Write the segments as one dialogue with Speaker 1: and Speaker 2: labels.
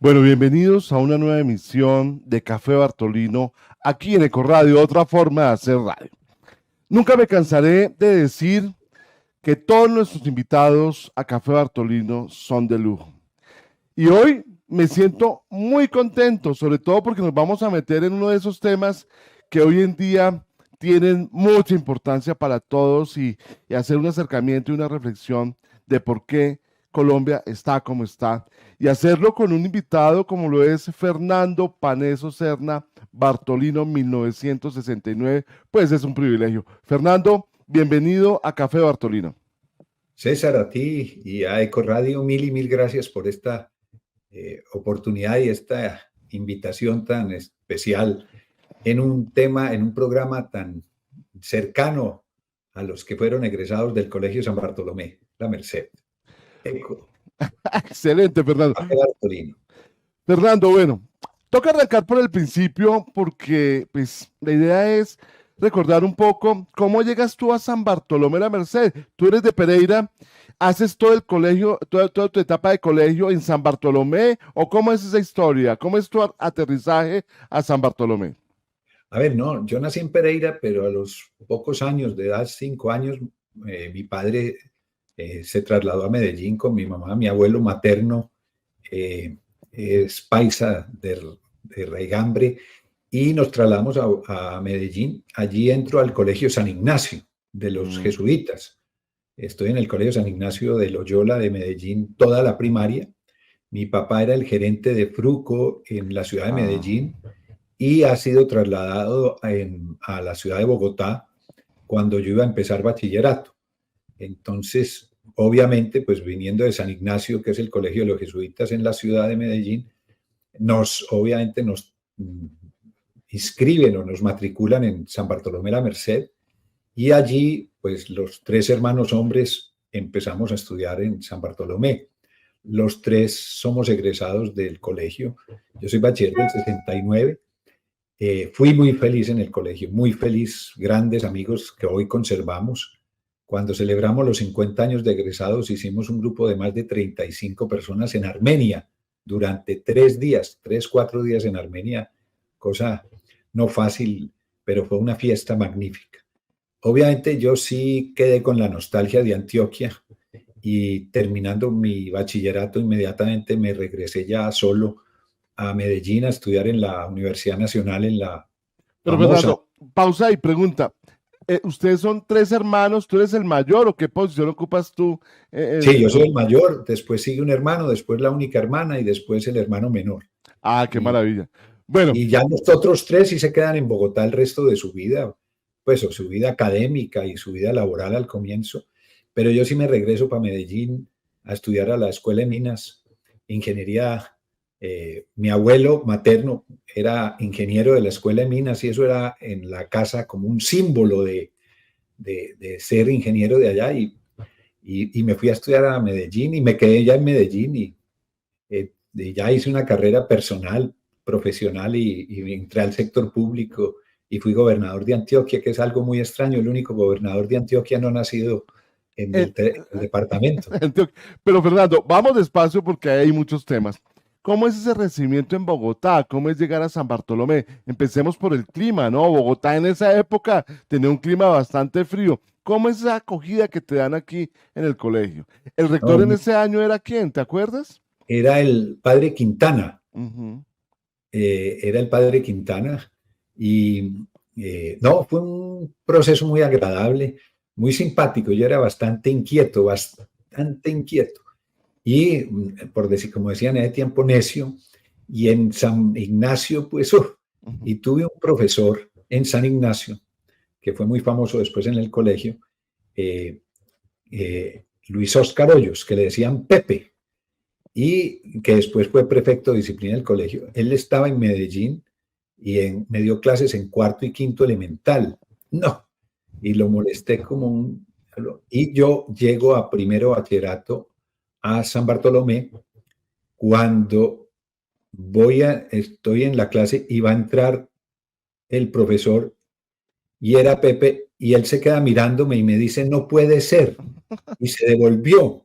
Speaker 1: Bueno, bienvenidos a una nueva emisión de Café Bartolino, aquí en Ecoradio, otra forma de hacer radio. Nunca me cansaré de decir que todos nuestros invitados a Café Bartolino son de lujo. Y hoy me siento muy contento, sobre todo porque nos vamos a meter en uno de esos temas que hoy en día tienen mucha importancia para todos y hacer un acercamiento y una reflexión de por qué Colombia está como está. Y hacerlo con un invitado como lo es Fernando Paneso Serna Bartolino 1969, pues es un privilegio. Fernando, bienvenido a Café Bartolino.
Speaker 2: César, a ti y a Eco Radio, mil y mil gracias por esta oportunidad y esta invitación tan especial en un tema, en un programa tan cercano a los que fueron egresados del Colegio San Bartolomé, La Merced. Eco,
Speaker 1: Excelente, Fernando.
Speaker 2: Café Bartolino.
Speaker 1: Fernando, bueno, toca arrancar por el principio porque pues la idea es recordar un poco cómo llegas tú a San Bartolomé de la Merced. Tú eres de Pereira, haces todo el colegio, toda tu etapa de colegio en San Bartolomé, o cómo es esa historia, cómo es tu aterrizaje a San Bartolomé.
Speaker 2: A ver, no, yo nací en Pereira, pero a los pocos años de edad, 5 años, mi padre se trasladó a Medellín con mi mamá. Mi abuelo materno eh, es paisa de Raigambre, y nos trasladamos a Medellín. Allí entro al Colegio San Ignacio de los
Speaker 1: Mm.
Speaker 2: jesuitas. Estoy en el Colegio San Ignacio de Loyola de Medellín toda la primaria. Mi papá era el gerente de Fruco en la ciudad de
Speaker 1: Ah.
Speaker 2: Medellín y ha sido trasladado a la ciudad de Bogotá cuando yo iba a empezar bachillerato. Entonces, obviamente, pues viniendo de San Ignacio, que es el colegio de los jesuitas en la ciudad de Medellín, obviamente nos inscriben o nos matriculan en San Bartolomé la Merced, y allí, pues los tres hermanos hombres empezamos a estudiar en San Bartolomé. Los tres somos egresados del colegio. Yo soy bachiller del 69. Fui muy feliz en el colegio, muy feliz, grandes amigos que hoy conservamos. Cuando celebramos los 50 años de egresados, hicimos un grupo de más de 35 personas en Armenia durante 3 días, 4 días en Armenia, cosa no fácil, pero fue una fiesta magnífica. Obviamente yo sí quedé con la nostalgia de Antioquia, y terminando mi bachillerato inmediatamente me regresé ya solo a Medellín a estudiar en la Universidad Nacional, en la
Speaker 1: Pero
Speaker 2: famosa.
Speaker 1: Fernando, pausa y pregunta. ¿Ustedes son tres hermanos? ¿Tú eres el mayor o qué posición ocupas tú en
Speaker 2: Sí,
Speaker 1: el
Speaker 2: yo soy el
Speaker 1: grupo?
Speaker 2: mayor, después sigue un hermano, después la única hermana y después el hermano menor.
Speaker 1: Ah, qué
Speaker 2: Y,
Speaker 1: maravilla. Bueno,
Speaker 2: y ya los otros tres sí se quedan en Bogotá el resto de su vida, pues o su vida académica y su vida laboral al comienzo, pero yo sí me regreso para Medellín a estudiar a la Escuela de Minas, ingeniería. Mi abuelo materno era ingeniero de la Escuela de Minas y eso era en la casa como un símbolo de ser ingeniero de allá, y me fui a estudiar a Medellín y me quedé ya en Medellín, y ya hice una carrera personal, profesional, y entré al sector público y fui gobernador de Antioquia, que es algo muy extraño. El único gobernador de Antioquia no nacido en
Speaker 1: eh,
Speaker 2: el departamento.
Speaker 1: pero Fernando, vamos despacio porque hay muchos temas. ¿Cómo es ese recibimiento en Bogotá? ¿Cómo es llegar a San Bartolomé? Empecemos por el clima, ¿no? Bogotá en esa época tenía un clima bastante frío. ¿Cómo es esa acogida que te dan aquí en el colegio? ¿El rector en
Speaker 2: No,
Speaker 1: ese año era quién? ¿Te acuerdas?
Speaker 2: era el padre Quintana,
Speaker 1: Ujú.
Speaker 2: era el padre Quintana, y no, fue un proceso muy agradable, muy simpático. Yo era bastante inquieto. Y por decir, como decían en ese tiempo, necio. Y en San Ignacio, pues,
Speaker 1: Ujú.
Speaker 2: y tuve un profesor en San Ignacio, que fue muy famoso después en el colegio, eh, Luis Óscar Hoyos, que le decían Pepe, y que después fue prefecto de disciplina del colegio. Él estaba en Medellín y me dio clases en cuarto y quinto elemental. No, y lo molesté como un... Y yo llego a primero bachillerato a San Bartolomé. Cuando estoy en la clase y va a entrar el profesor, y era Pepe, y él se queda mirándome y me dice, no puede ser, y se devolvió.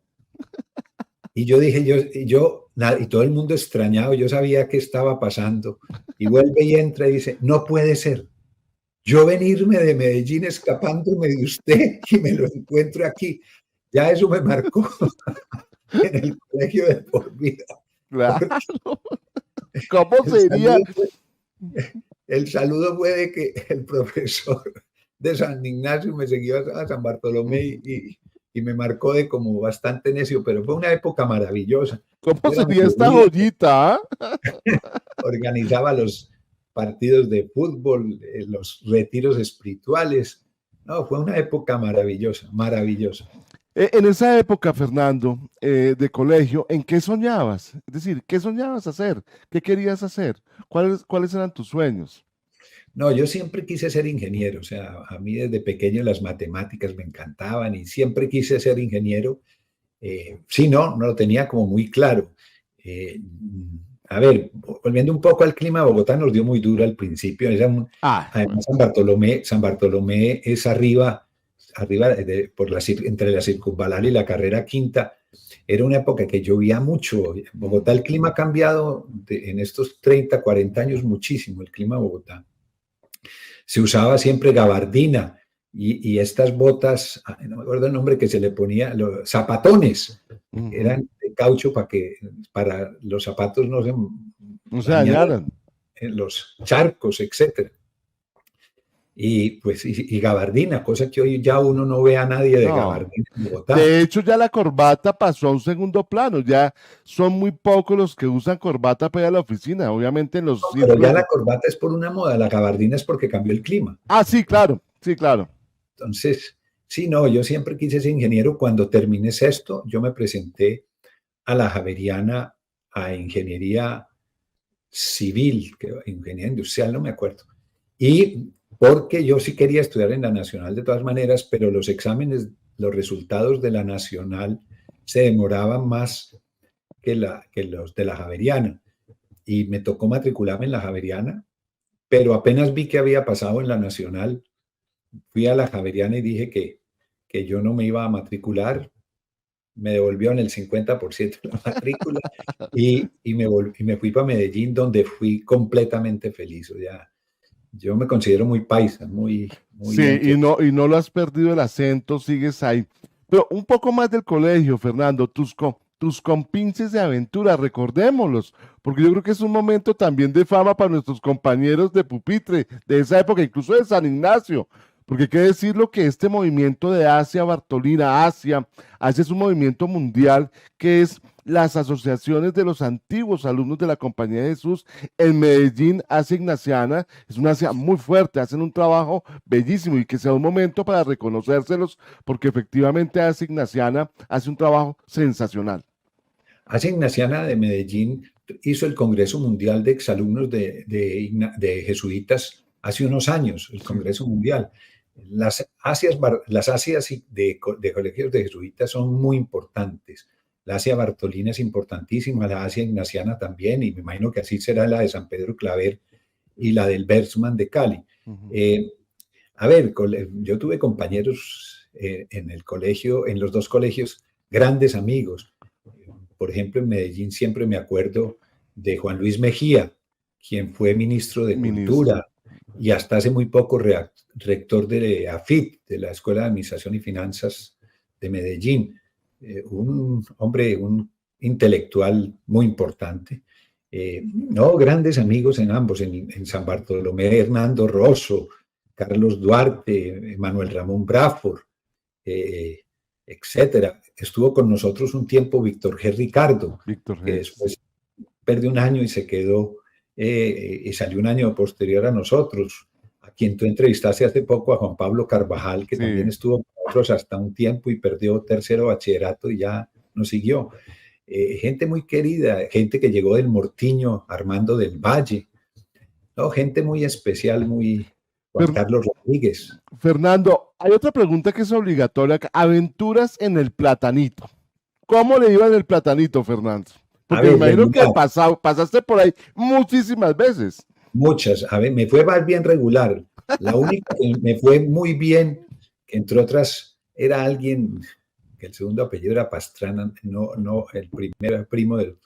Speaker 2: Y yo dije, y todo el mundo extrañado, yo sabía qué estaba pasando. Y vuelve y entra y dice, no puede ser. Yo venirme de Medellín escapándome de usted y me lo encuentro aquí. Ya eso me marcó en el colegio de por vida.
Speaker 1: Claro. ¿Cómo
Speaker 2: El
Speaker 1: sería?
Speaker 2: saludo, el saludo fue de que el profesor de San Ignacio me siguió a San Bartolomé y me marcó de como bastante necio, pero fue una época maravillosa.
Speaker 1: ¿Cómo
Speaker 2: Yo era
Speaker 1: sería
Speaker 2: muy
Speaker 1: esta
Speaker 2: aburrido,
Speaker 1: joyita?
Speaker 2: organizaba los partidos de fútbol, los retiros espirituales. No, fue una época maravillosa, maravillosa.
Speaker 1: En esa época, Fernando, de colegio, ¿en qué soñabas? Es decir, ¿qué soñabas hacer? ¿Qué querías hacer? ¿Cuáles eran tus sueños?
Speaker 2: No, yo siempre quise ser ingeniero, o sea, a mí desde pequeño las matemáticas me encantaban y siempre quise ser ingeniero. Sí, no lo tenía como muy claro. Eh, a ver, volviendo un poco al clima, Bogotá nos dio muy duro al principio.
Speaker 1: Ah, bueno.
Speaker 2: Además, San Bartolomé es entre la Circunvalar y la Carrera Quinta. Era una época que llovía mucho. Bogotá, el clima ha cambiado en estos 30, 40 años muchísimo, el clima de Bogotá. Se usaba siempre gabardina y estas botas, no me acuerdo el nombre que se le ponía, los zapatones,
Speaker 1: Ujú.
Speaker 2: eran de caucho para los zapatos no se
Speaker 1: No se
Speaker 2: dañaran
Speaker 1: dañaran.
Speaker 2: en los charcos, etcétera. Y pues y gabardina, cosa que hoy ya uno no ve a nadie de
Speaker 1: No.
Speaker 2: gabardina en Bogotá.
Speaker 1: De hecho, ya la corbata pasó a un segundo plano. Ya son muy pocos los que usan corbata para ir a la oficina. Obviamente en los
Speaker 2: Pero ya
Speaker 1: círculos
Speaker 2: la
Speaker 1: de...
Speaker 2: corbata es por una moda, la gabardina es porque cambió el clima.
Speaker 1: Ah, sí, claro. Sí, claro.
Speaker 2: Entonces, sí, no, yo siempre quise ser ingeniero. Cuando terminé sexto, yo me presenté a la Javeriana a ingeniería civil, ingeniería industrial, no me acuerdo. Y porque yo sí quería estudiar en la Nacional de todas maneras, pero los exámenes, los resultados de la Nacional se demoraban más que los de la Javeriana. Y me tocó matricularme en la Javeriana, pero apenas vi que había pasado en la Nacional, fui a la Javeriana y dije que yo no me iba a matricular, me devolvieron el 50% de la matrícula y me fui para Medellín, donde fui completamente feliz. O sea, yo me considero muy paisa, muy
Speaker 1: Sí,
Speaker 2: antioqueño.
Speaker 1: y no lo has perdido el acento, sigues ahí. Pero un poco más del colegio, Fernando, tus compinches de aventura, recordémoslos, porque yo creo que es un momento también de fama para nuestros compañeros de pupitre de esa época, incluso de San Ignacio, porque hay que decirlo que este movimiento de Asia Bartolina, Asia es un movimiento mundial que es las asociaciones de los antiguos alumnos de la Compañía de Jesús en Medellín, Asia Ignaciana, es una Asia muy fuerte, hacen un trabajo bellísimo y que sea un momento para reconocérselos porque efectivamente Asia Ignaciana hace un trabajo sensacional.
Speaker 2: Asia Ignaciana de Medellín hizo el Congreso Mundial de Exalumnos de Jesuitas hace unos años, el
Speaker 1: Sí.
Speaker 2: Congreso Mundial. Las Asias de colegios de jesuitas son muy importantes. La Asia Bartolina es importantísima, la Asia Ignaciana también, y me imagino que así será la de San Pedro Claver y la del Bergsman de Cali.
Speaker 1: Ujú.
Speaker 2: Eh, a ver, yo tuve compañeros en el colegio, en los dos colegios, grandes amigos. Por ejemplo, en Medellín siempre me acuerdo de Juan Luis Mejía, quien fue ministro de
Speaker 1: Ministro.
Speaker 2: Cultura y hasta hace muy poco rector de AFIT, de la Escuela de Administración y Finanzas de Medellín. Un hombre, un intelectual muy importante. No, grandes amigos en ambos, en San Bartolomé, Hernando Rosso, Carlos Duarte, Manuel Ramón Braford, eh, etcétera. Estuvo con nosotros un tiempo Víctor G. Ricardo,
Speaker 1: Víctor
Speaker 2: que
Speaker 1: Gess.
Speaker 2: después perdió un año y se quedó y salió un año posterior a nosotros. A quien tú entrevistaste hace poco, a Juan Pablo Carvajal, que también
Speaker 1: Sí.
Speaker 2: estuvo con nosotros hasta un tiempo y perdió tercero bachillerato y ya no siguió. Gente muy querida, gente que llegó del Mortiño, Armando del Valle, no, gente muy especial, muy Juan
Speaker 1: Fer-
Speaker 2: Carlos Rodríguez.
Speaker 1: Fernando, hay otra pregunta que es obligatoria acá. Aventuras en el Platanito. ¿Cómo le iba en el Platanito, Fernando?
Speaker 2: A
Speaker 1: Porque me
Speaker 2: ver,
Speaker 1: imagino que
Speaker 2: regular,
Speaker 1: pasaste por ahí muchísimas veces.
Speaker 2: muchas. A ver, me fue más bien regular. La única que me fue muy bien, que entre otras era alguien porque el segundo apellido era Pastrana, no el primer primo del...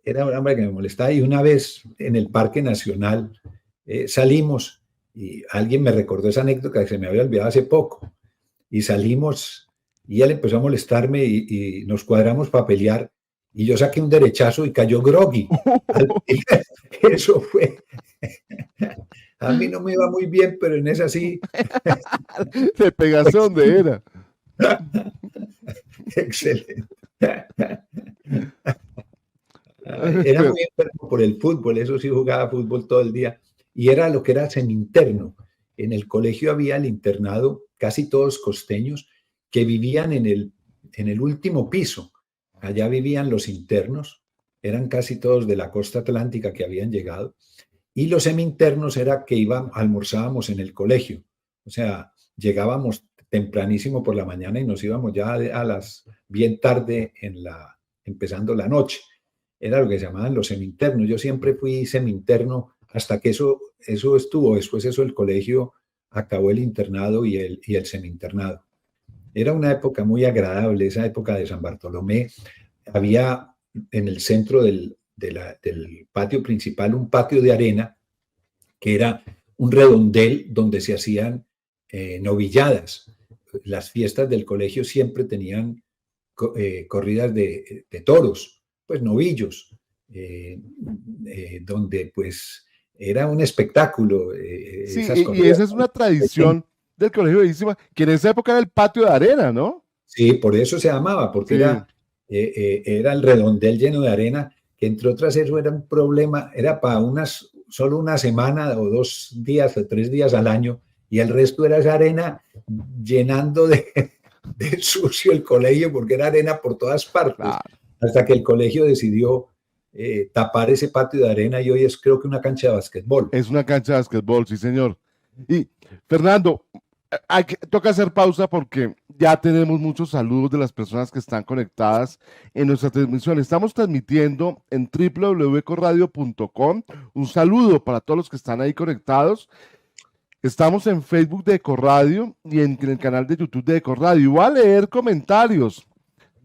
Speaker 2: Era un hombre que me molestaba y una vez en el Parque Nacional salimos y alguien me recordó esa anécdota que se me había olvidado hace poco y salimos y él empezó a molestarme y nos cuadramos para pelear y yo saqué un derechazo y cayó groggy. Eso fue... A mí no me iba muy bien, pero en esa sí.
Speaker 1: ¿Te pegaste donde era?
Speaker 2: Excelente. Era muy enfermo por el fútbol, eso sí jugaba fútbol todo el día. Y era lo que era seminterno. En el colegio había el internado, casi todos costeños, que vivían en el último piso. Allá vivían los internos, eran casi todos de la costa atlántica que habían llegado. Y los seminternos era que almorzábamos en el colegio. O sea, llegábamos tempranísimo por la mañana y nos íbamos ya a las bien tarde empezando la noche. Era lo que se llamaban los seminternos. Yo siempre fui seminterno hasta que eso estuvo. Después eso el colegio acabó el internado y el seminternado. Era una época muy agradable, esa época de San Bartolomé. Había en el centro del patio principal un patio de arena que era un redondel donde se hacían novilladas. Las fiestas del colegio siempre tenían corridas de toros, pues novillos, donde pues era un espectáculo.
Speaker 1: Sí, y esa es una tradición del Colegio Bellísima, que en esa época era el patio de arena, ¿no?
Speaker 2: Sí, por eso se llamaba, porque sí. Era el redondel lleno de arena, que entre otras eso era un problema, era para solo una semana o 2 días o 3 días al año, y el resto era esa arena llenando de sucio el colegio, porque era arena por todas partes, claro. Hasta que el colegio decidió tapar ese patio de arena y hoy es creo que una cancha de básquetbol.
Speaker 1: Es una cancha de básquetbol, sí señor. Y Fernando, toca hacer pausa porque ya tenemos muchos saludos de las personas que están conectadas en nuestra transmisión. Estamos transmitiendo en www.ecoradio.com. Un saludo para todos los que están ahí conectados. Estamos en Facebook de Ecoradio y en el canal de YouTube de Ecoradio. Voy a leer comentarios.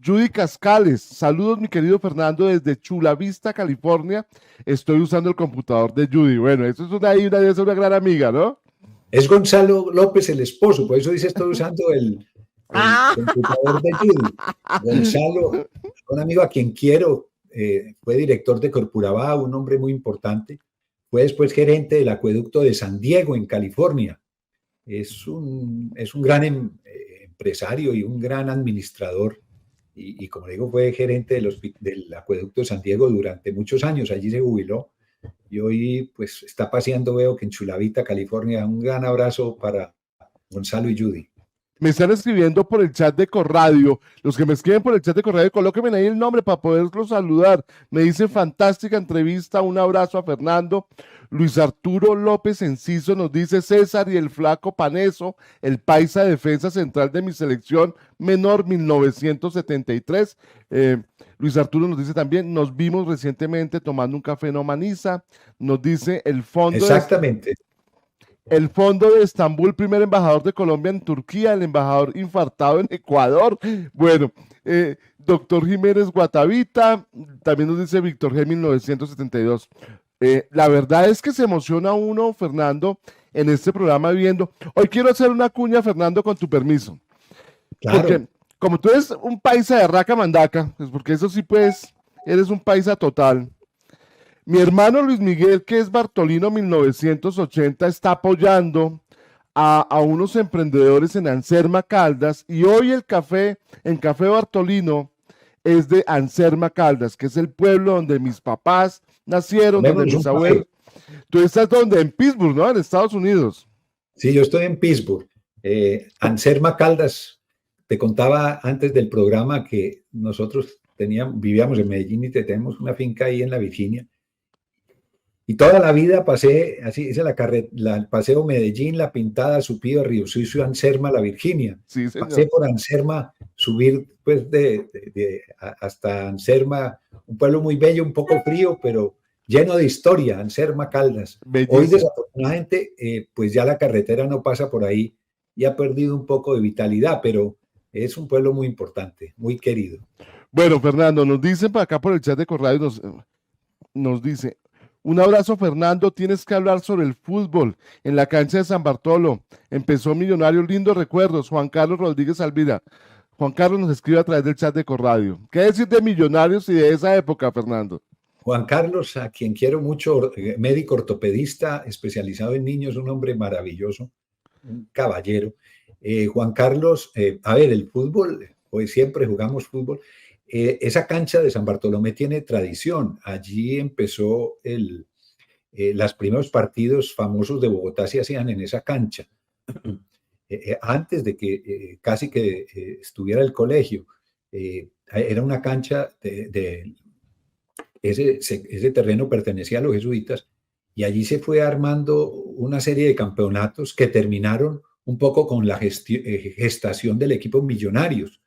Speaker 1: Judy Cascales, saludos mi querido Fernando desde Chula Vista, California. Estoy usando el computador de Judy. Bueno, eso es una gran amiga, ¿no?
Speaker 2: Es Gonzalo López, el esposo, por eso dice estoy usando el computador de Judy. Gonzalo, un amigo a quien quiero, fue director de Corpuravá, un hombre muy importante. Fue después gerente del acueducto de San Diego, en California. Es un gran empresario y un gran administrador. Y como digo, fue gerente del acueducto de San Diego durante muchos años. Allí se jubiló. Y hoy pues está paseando, veo que en Chulavita, California. Un gran abrazo para Gonzalo y Judy.
Speaker 1: Me están escribiendo por el chat de Corradio. Los que me escriben por el chat de Corradio, colóquenme ahí el nombre para poderlos saludar. Me dice fantástica entrevista, un abrazo a Fernando. Luis Arturo López Enciso nos dice César y el flaco Paneso, el paisa de defensa central de mi selección menor 1973. Luis Arturo nos dice también, nos vimos recientemente tomando un café en Omaniza. Nos dice el fondo.
Speaker 2: Exactamente.
Speaker 1: El fondo de Estambul, primer embajador de Colombia en Turquía, el embajador infartado en Ecuador. Bueno, doctor Jiménez Guatavita, también nos dice Víctor G. 1972. La verdad es que se emociona uno, Fernando, en este programa viendo. Hoy quiero hacer una cuña, Fernando, con tu permiso.
Speaker 2: Claro.
Speaker 1: Porque como tú eres un paisa de raca mandaca, pues porque eso sí, pues, eres un paisa total. Mi hermano Luis Miguel, que es Bartolino 1980, está apoyando a unos emprendedores en Anserma Caldas y hoy el café en Café Bartolino es de Anserma Caldas, que es el pueblo donde mis papás nacieron, donde mis abuelos. Tú estás donde, en Pittsburgh, ¿no? En Estados Unidos.
Speaker 2: Sí, yo estoy en Pittsburgh. Anserma Caldas, te contaba antes del programa que nosotros vivíamos en Medellín y tenemos una finca ahí en la Virginia. Y toda la vida pasé, así hice el paseo Medellín, La Pintada, Supío, Río Sucio, Anserma, La Virginia.
Speaker 1: Sí, señor.
Speaker 2: Pasé por Anserma, subir pues hasta Anserma, un pueblo muy bello, un poco frío, pero lleno de historia, Anserma Caldas. Bellísimo. Hoy desafortunadamente pues ya la carretera no pasa por ahí y ha perdido un poco de vitalidad, pero Es un pueblo muy importante, muy querido.
Speaker 1: Bueno, Fernando, nos dicen para acá por el chat de Corrado, nos dice, un abrazo Fernando, tienes que hablar sobre el fútbol en la cancha de San Bartolo. Empezó Millonarios, lindos recuerdos. Juan Carlos Rodríguez Alvira. Juan Carlos nos escribe a través del chat de Corradio. ¿Qué decir de Millonarios y de esa época, Fernando?
Speaker 2: Juan Carlos, a quien quiero mucho, médico ortopedista especializado en niños, un hombre maravilloso, un caballero. Juan Carlos, a ver, el fútbol, hoy siempre jugamos fútbol. Esa cancha de San Bartolomé tiene tradición. Allí empezó los primeros partidos famosos de Bogotá se hacían en esa cancha. Antes de que casi que estuviera el colegio. Era una cancha ese terreno pertenecía a los jesuitas y allí se fue armando una serie de campeonatos que terminaron un poco con la gestación del equipo Millonarios.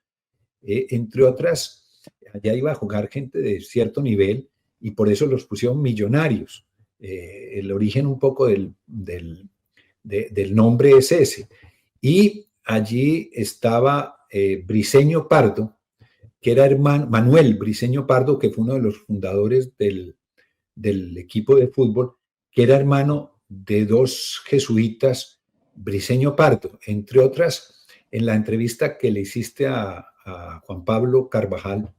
Speaker 2: Entre otras, allá iba a jugar gente de cierto nivel y por eso los pusieron Millonarios. El origen un poco del nombre es ese. Y allí estaba Briceño Pardo, que era hermano, Manuel Briceño Pardo, que fue uno de los fundadores del equipo de fútbol, que era hermano de dos jesuitas, Briceño Pardo, entre otras, en la entrevista que le hiciste a Juan Pablo Carvajal,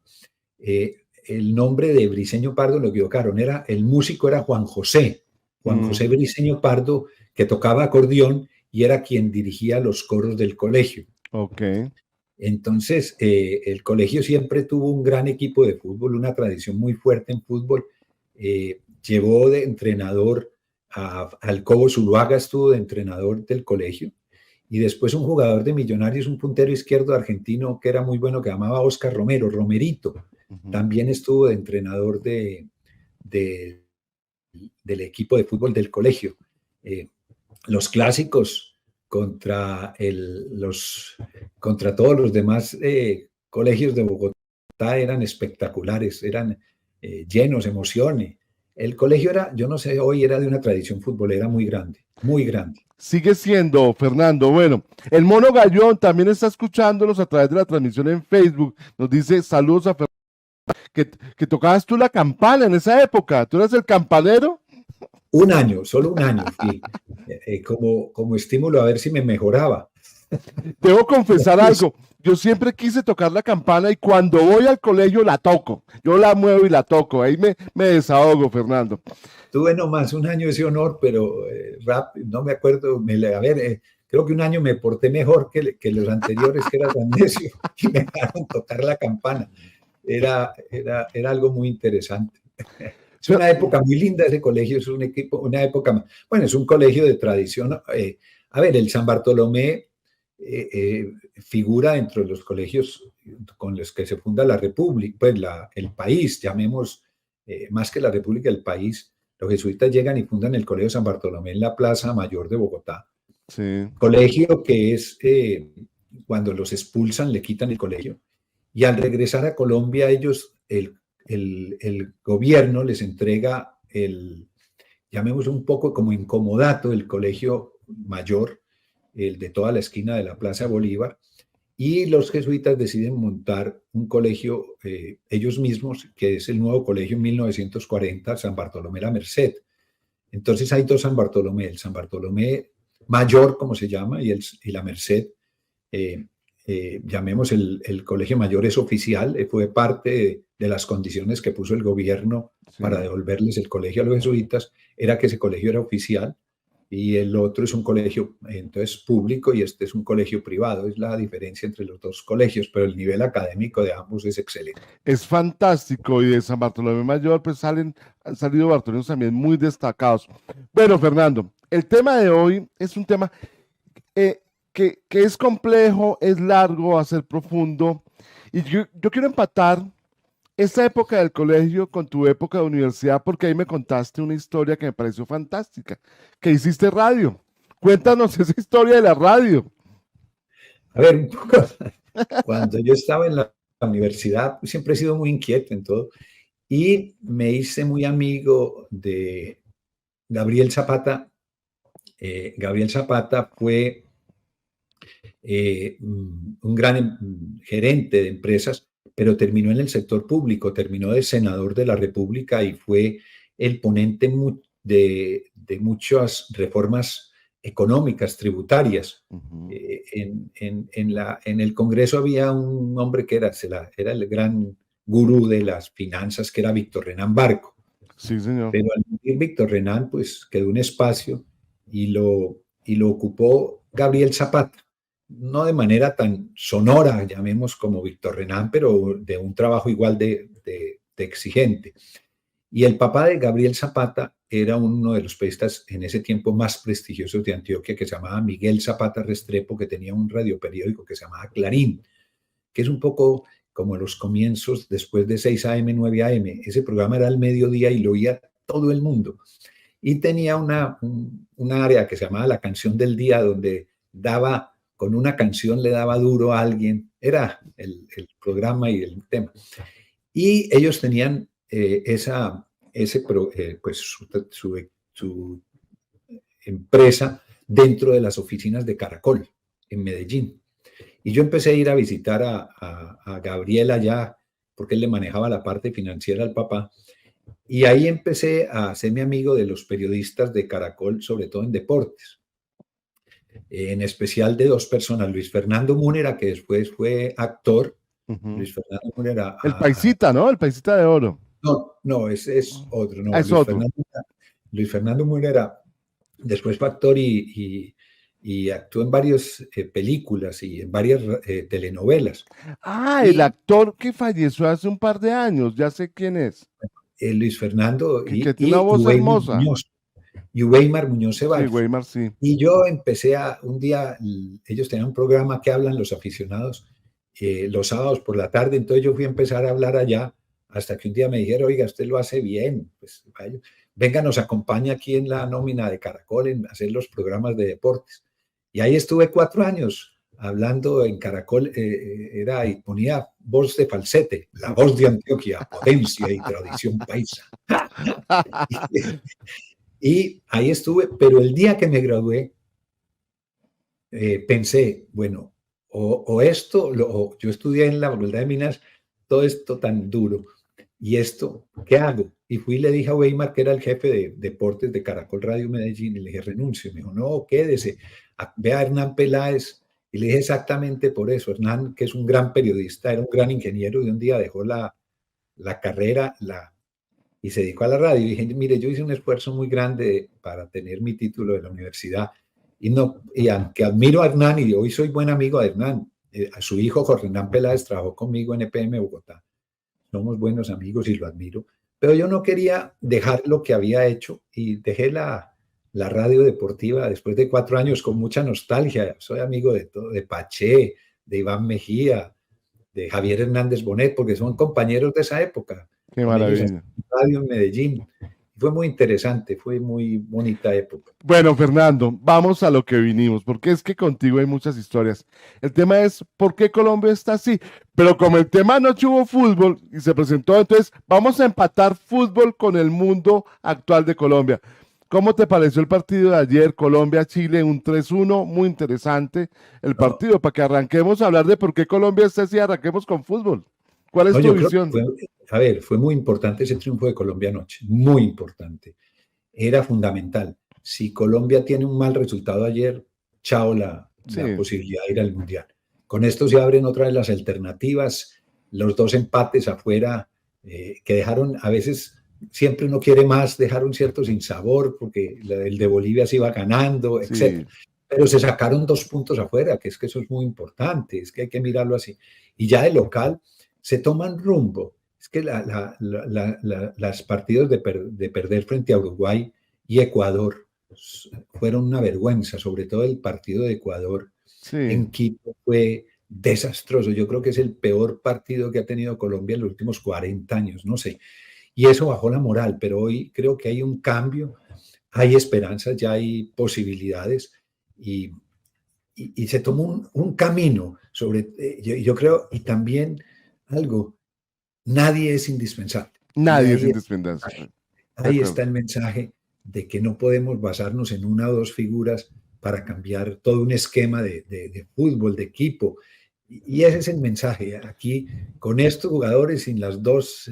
Speaker 2: el nombre de Briceño Pardo lo equivocaron, el músico era Juan José Briceño Pardo, que tocaba acordeón y era quien dirigía los coros del colegio.
Speaker 1: Ok.
Speaker 2: Entonces, el colegio siempre tuvo un gran equipo de fútbol, una tradición muy fuerte en fútbol. Llevó de entrenador al Cobo Zuluaga, estuvo de entrenador del colegio. Y después un jugador de Millonarios, un puntero izquierdo argentino que era muy bueno, que llamaba Oscar Romero, Romerito. También estuvo de entrenador del equipo de fútbol del colegio. Los clásicos contra todos los demás colegios de Bogotá eran espectaculares, eran llenos, emociones. El colegio yo no sé, hoy era de una tradición futbolera muy grande, muy grande.
Speaker 1: Sigue siendo, Fernando. Bueno, el Mono Gallón también está escuchándonos a través de la transmisión en Facebook. Nos dice saludos a Fernando. Que tocabas tú la campana en esa época. ¿Tú eras el campanero?
Speaker 2: Un año, solo un año, fui, como estímulo a ver si me mejoraba.
Speaker 1: Debo confesar algo. Yo siempre quise tocar la campana y cuando voy al colegio la toco. Yo la muevo y la toco. Ahí me desahogo, Fernando.
Speaker 2: Tuve nomás un año ese honor, pero no me acuerdo. Creo que un año me porté mejor que los anteriores, que era tan necio, y me dejaron tocar la campana. Era algo muy interesante. Es una época muy linda ese colegio, es una época, bueno, es un colegio de tradición. A ver, el San Bartolomé figura dentro de los colegios con los que se funda la República, pues el país, llamemos más que la República, el país. Los jesuitas llegan y fundan el Colegio San Bartolomé en la Plaza Mayor de Bogotá.
Speaker 1: Sí.
Speaker 2: Colegio que es, cuando los expulsan, le quitan el colegio. Y al regresar a Colombia, ellos, el gobierno les entrega llamemos un poco como incomodato, el colegio mayor, el de toda la esquina de la Plaza Bolívar, y los jesuitas deciden montar un colegio ellos mismos, que es el nuevo colegio en 1940, San Bartolomé la Merced. Entonces hay dos San Bartolomé, el San Bartolomé Mayor, como se llama, y la Merced. Llamemos el colegio mayor es oficial, fue parte de las condiciones que puso el gobierno para devolverles el colegio a los jesuitas, era que ese colegio era oficial y el otro es un colegio entonces público y este es un colegio privado. Es la diferencia entre los dos colegios, pero el nivel académico de ambos es excelente.
Speaker 1: Es fantástico y de San Bartolomé Mayor pues han salido bartolinos también muy destacados. Bueno, Fernando, el tema de hoy es un tema que es complejo, es largo, va a ser profundo y yo quiero empatar esta época del colegio con tu época de universidad, porque ahí me contaste una historia que me pareció fantástica, que hiciste radio. Cuéntanos esa historia de la radio.
Speaker 2: A ver, un poco, cuando yo estaba en la universidad, siempre he sido muy inquieto en todo, y me hice muy amigo de Gabriel Zapata. Gabriel Zapata fue un gran gerente de empresas, pero terminó en el sector público, terminó de senador de la República y fue el ponente de muchas reformas económicas, tributarias.
Speaker 1: Ujú.
Speaker 2: En el Congreso había un hombre que era el gran gurú de las finanzas, que era Víctor Renán Barco.
Speaker 1: Sí, señor.
Speaker 2: Pero al morir Víctor Renán, pues quedó un espacio y lo ocupó Gabriel Zapata. No de manera tan sonora, llamemos, como Víctor Renán, pero de un trabajo igual de exigente. Y el papá de Gabriel Zapata era uno de los periodistas en ese tiempo más prestigiosos de Antioquia, que se llamaba Miguel Zapata Restrepo, que tenía un radioperiódico que se llamaba Clarín, que es un poco como los comienzos después de 6 AM, 9 AM. Ese programa era al mediodía y lo oía todo el mundo. Y tenía una área que se llamaba la canción del día, donde con una canción le daba duro a alguien. Era el programa y el tema. Y ellos tenían pues su empresa dentro de las oficinas de Caracol en Medellín. Y yo empecé a ir a visitar a Gabriel allá, porque él le manejaba la parte financiera al papá. Y ahí empecé a hacerme amigo de los periodistas de Caracol, sobre todo en deportes. En especial de dos personas, Luis Fernando Múnera, que después fue actor.
Speaker 1: Ujú.
Speaker 2: Luis Fernando Múnera.
Speaker 1: El paisita, ¿no? El paisita de oro.
Speaker 2: No, ese es otro. No,
Speaker 1: Es otro.
Speaker 2: Luis Fernando Múnera, después fue actor y actuó en varias películas y en varias telenovelas.
Speaker 1: Ah, el
Speaker 2: Y
Speaker 1: actor que falleció hace un par de años, ya sé quién es.
Speaker 2: Luis Fernando
Speaker 1: Que tiene una voz
Speaker 2: Weimar
Speaker 1: hermosa.
Speaker 2: Muñoz. Y Weimar Muñoz
Speaker 1: Sí,
Speaker 2: Ceballos.
Speaker 1: Weimar, sí.
Speaker 2: Y yo empecé un día, ellos tenían un programa que hablan los aficionados los sábados por la tarde, entonces yo fui a empezar a hablar allá, hasta que un día me dijeron, oiga, usted lo hace bien, pues vaya, venga, nos acompaña aquí en la nómina de Caracol en hacer los programas de deportes. Y ahí estuve 4 años hablando en Caracol, y ponía voz de falsete, la voz de Antioquia, potencia y tradición paisa. Y ahí estuve, pero el día que me gradué, pensé, bueno, yo estudié en la Facultad de Minas, todo esto tan duro, y esto, ¿qué hago? Y fui y le dije a Weimar, que era el jefe de deportes de Caracol Radio Medellín, y le dije, renuncio. Me dijo, no, quédese, ve a Hernán Peláez. Y le dije exactamente por eso. Hernán, que es un gran periodista, era un gran ingeniero, y un día dejó la carrera y se dedicó a la radio. Y dije, mire, yo hice un esfuerzo muy grande para tener mi título de la universidad. Y aunque admiro a Hernán y hoy soy buen amigo de Hernán, a su hijo Jorge Hernán Peláez trabajó conmigo en EPM Bogotá. Somos buenos amigos y lo admiro. Pero yo no quería dejar lo que había hecho y dejé la radio deportiva después de 4 años con mucha nostalgia. Soy amigo de todo, de Paché, de Iván Mejía, de Javier Hernández Bonet, porque son compañeros de esa época.
Speaker 1: Qué
Speaker 2: Con ellos
Speaker 1: maravilla.
Speaker 2: en radio en Medellín. Fue muy interesante, fue muy bonita época.
Speaker 1: Bueno, Fernando, vamos a lo que vinimos, porque es que contigo hay muchas historias. El tema es por qué Colombia está así, pero como el tema anoche hubo fútbol y se presentó, entonces vamos a empatar fútbol con el mundo actual de Colombia. ¿Cómo te pareció el partido de ayer, Colombia-Chile, un 3-1? Muy interesante el
Speaker 2: No,
Speaker 1: partido, para que arranquemos a hablar de por qué Colombia está así, arranquemos con fútbol. ¿Cuál es
Speaker 2: no,
Speaker 1: tu
Speaker 2: yo creo que
Speaker 1: visión?
Speaker 2: fue muy importante ese triunfo de Colombia anoche, muy importante. Era fundamental. Si Colombia tiene un mal resultado ayer, chao la
Speaker 1: Sí,
Speaker 2: posibilidad de ir al Mundial. Con esto se abren otra vez las alternativas, los 2 empates afuera, que dejaron, a veces siempre uno quiere más, dejaron cierto sinsabor, porque el de Bolivia se iba ganando,
Speaker 1: sí.
Speaker 2: etc. Pero se sacaron 2 puntos afuera, que es que eso es muy importante, es que hay que mirarlo así. Y ya de local se toman rumbo. Es que las partidos de perder frente a Uruguay y Ecuador fueron una vergüenza, sobre todo el partido de Ecuador
Speaker 1: Sí.
Speaker 2: en Quito fue desastroso. Yo creo que es el peor partido que ha tenido Colombia en los últimos 40 años, no sé. Y eso bajó la moral, pero hoy creo que hay un cambio, hay esperanzas, ya hay posibilidades y se tomó un camino sobre, yo creo, y también algo, nadie es indispensable. Y
Speaker 1: Nadie es indispensable. De
Speaker 2: ahí está
Speaker 1: acuerdo.
Speaker 2: el mensaje de que no podemos basarnos en una o dos figuras para cambiar todo un esquema de fútbol, de equipo. Y ese es el mensaje. Aquí, con estos jugadores, sin las dos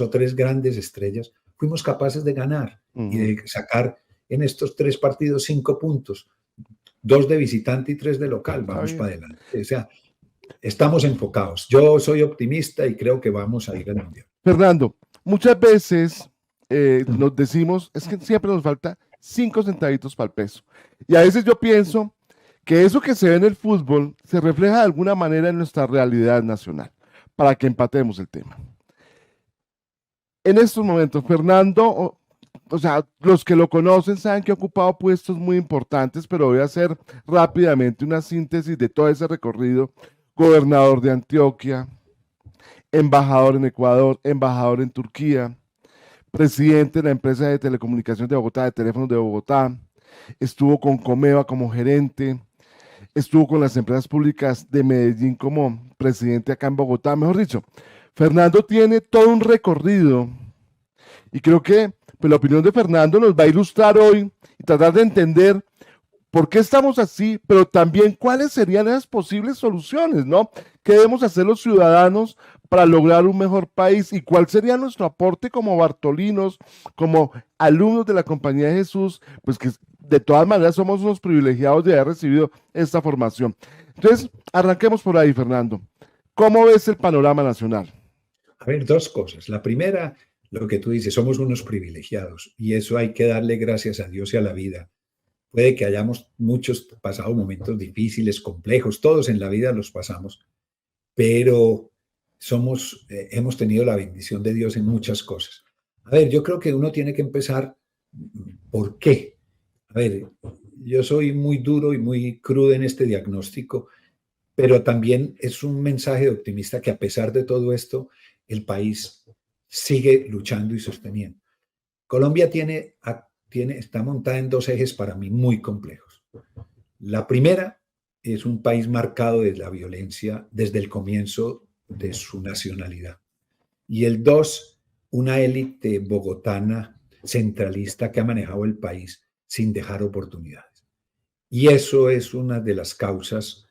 Speaker 2: o tres grandes estrellas, fuimos capaces de ganar y de sacar en estos 3 partidos 5 puntos, 2 de visitante y 3 de local. Vamos para adelante. O sea, estamos enfocados. Yo soy optimista y creo que vamos a ir al Mundial.
Speaker 1: Fernando, muchas veces nos decimos, es que siempre nos falta 5 centavitos para el peso. Y a veces yo pienso que eso que se ve en el fútbol se refleja de alguna manera en nuestra realidad nacional, para que empatemos el tema. En estos momentos, Fernando, o sea, los que lo conocen saben que ha ocupado puestos muy importantes, pero voy a hacer rápidamente una síntesis de todo ese recorrido. Gobernador de Antioquia, embajador en Ecuador, embajador en Turquía, presidente de la empresa de telecomunicaciones de Bogotá, de teléfonos de Bogotá, estuvo con Comeva como gerente, estuvo con las empresas públicas de Medellín como presidente acá en Bogotá. Mejor dicho, Fernando tiene todo un recorrido y creo que pues, la opinión de Fernando nos va a ilustrar hoy y tratar de entender por qué estamos así, pero también cuáles serían las posibles soluciones, ¿no? ¿Qué debemos hacer los ciudadanos para lograr un mejor país y cuál sería nuestro aporte como bartolinos, como alumnos de la Compañía de Jesús, pues que de todas maneras somos unos privilegiados de haber recibido esta formación? Entonces, arranquemos por ahí, Fernando. ¿Cómo ves el panorama nacional?
Speaker 2: A ver, 2 cosas. La primera, lo que tú dices, somos unos privilegiados y eso hay que darle gracias a Dios y a la vida. Puede que hayamos muchos pasado momentos difíciles, complejos, todos en la vida los pasamos, pero hemos tenido la bendición de Dios en muchas cosas. A ver, yo creo que uno tiene que empezar, ¿por qué? A ver, yo soy muy duro y muy crudo en este diagnóstico, pero también es un mensaje optimista que a pesar de todo esto, el país sigue luchando y sosteniendo. Colombia está montada en 2 ejes para mí muy complejos. La primera es un país marcado de la violencia desde el comienzo de su nacionalidad. Y el 2, una élite bogotana centralista que ha manejado el país sin dejar oportunidades. Y eso es una de las causas,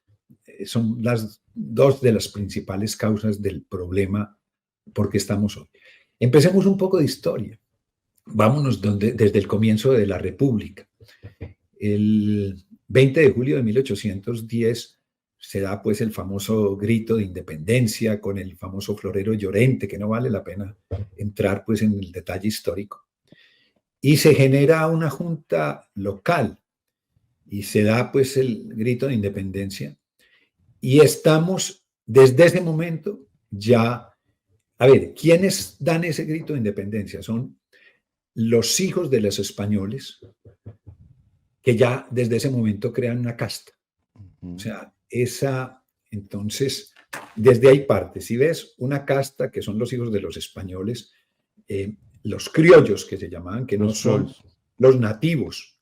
Speaker 2: son las 2 de las principales causas del problema por qué estamos hoy. Empecemos un poco de historia. Vámonos desde el comienzo de la República. El 20 de julio de 1810 se da pues el famoso grito de independencia con el famoso florero Llorente, que no vale la pena entrar pues en el detalle histórico. Y se genera una junta local y se da pues el grito de independencia. Y estamos desde ese momento ya, a ver, ¿quiénes dan ese grito de independencia? Son los hijos de los españoles, que ya desde ese momento crean una casta. O sea, entonces, desde ahí parte. Si ves una casta que son los hijos de los españoles, los criollos que se llamaban, que no son los nativos.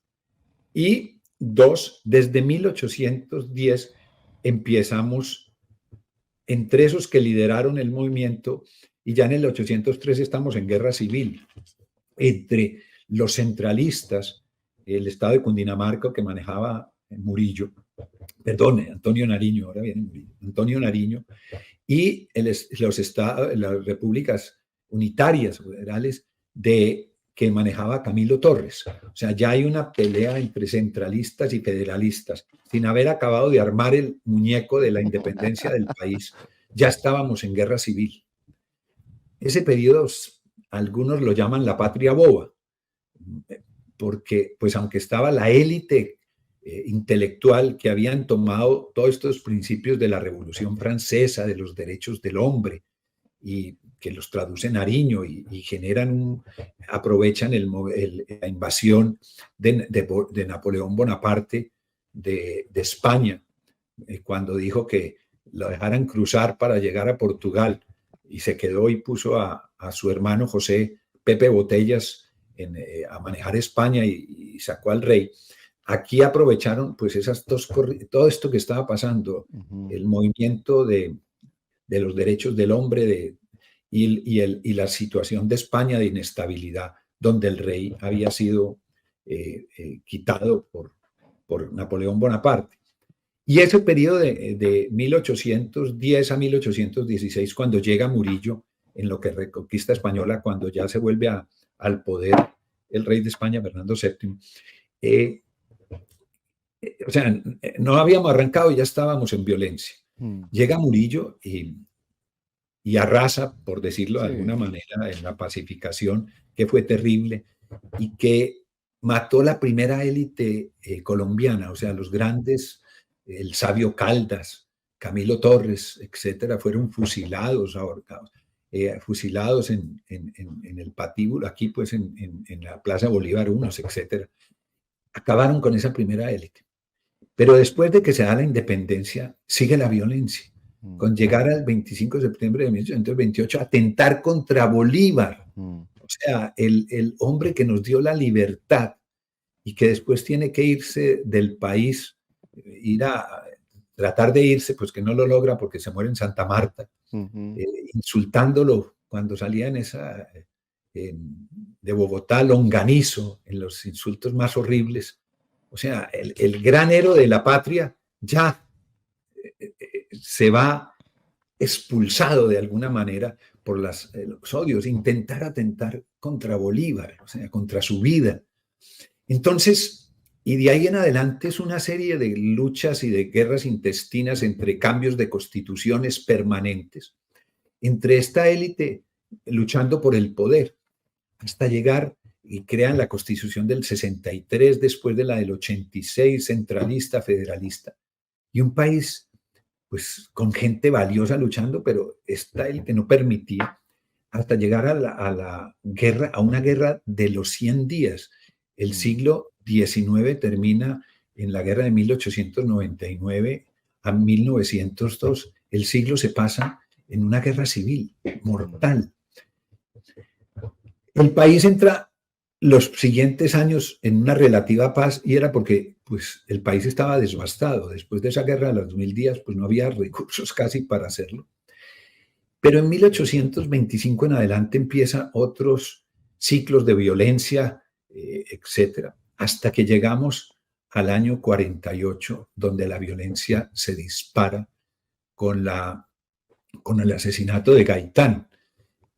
Speaker 2: Y 2, desde 1810 empezamos entre esos que lideraron el movimiento y ya en el 803 estamos en guerra civil entre los centralistas, el estado de Cundinamarca que manejaba Antonio Nariño, ahora viene Murillo, Antonio Nariño, y las repúblicas unitarias federales que manejaba Camilo Torres. O sea, ya hay una pelea entre centralistas y federalistas. Sin haber acabado de armar el muñeco de la independencia del país, ya estábamos en guerra civil. Ese periodo algunos lo llaman la patria boba, porque pues aunque estaba la élite intelectual que habían tomado todos estos principios de la Revolución Francesa, de los derechos del hombre, y que los traduce Nariño y aprovechan la invasión de Napoleón Bonaparte de España, cuando dijo que lo dejaran cruzar para llegar a Portugal y se quedó y puso a su hermano José Pepe Botellas a manejar España y sacó al rey. Aquí aprovecharon pues todo esto que estaba pasando, el movimiento de los derechos del hombre y la situación de España de inestabilidad, donde el rey había sido quitado por Napoleón Bonaparte. Y ese periodo de 1810 a 1816, cuando llega Murillo en lo que reconquista española, cuando ya se vuelve al poder el rey de España, Fernando VII, o sea, no habíamos arrancado y ya estábamos en violencia. Llega Murillo y arrasa, por decirlo de alguna manera, en la pacificación, que fue terrible, y que mató la primera élite colombiana, o sea, los grandes, el sabio Caldas, Camilo Torres, etcétera, fueron fusilados, ahorcados, fusilados en el patíbulo, aquí pues en la Plaza Bolívar, unos, etcétera. Acabaron con esa primera élite. Pero después de que se da la independencia, sigue la violencia. Con llegar al 25 de septiembre de 1828, atentar contra Bolívar. O sea, el hombre que nos dio la libertad y que después tiene que irse del país, tratar de irse, pues que no lo logra porque se muere en Santa Marta, insultándolo cuando salía de Bogotá, longanizo, en los insultos más horribles. O sea, el gran héroe de la patria ya se va expulsado de alguna manera por los odios, intentar atentar contra Bolívar, o sea, contra su vida. Entonces, y de ahí en adelante es una serie de luchas y de guerras intestinas entre cambios de constituciones permanentes, entre esta élite luchando por el poder, hasta llegar y crean la Constitución del 63, después de la del 86, centralista, federalista, y un país pues con gente valiosa luchando, pero esta élite no permitía, hasta llegar a la guerra, a una guerra de los 100 días. El siglo XIX termina en la guerra de 1899 a 1902. El siglo se pasa en una guerra civil mortal. El país entra los siguientes años en una relativa paz, y era porque pues, el país estaba devastado. Después de esa guerra de los 2000 días, pues no había recursos casi para hacerlo. Pero en 1825 en adelante empiezan otros ciclos de violencia, etcétera, hasta que llegamos al año 48, donde la violencia se dispara con el asesinato de Gaitán.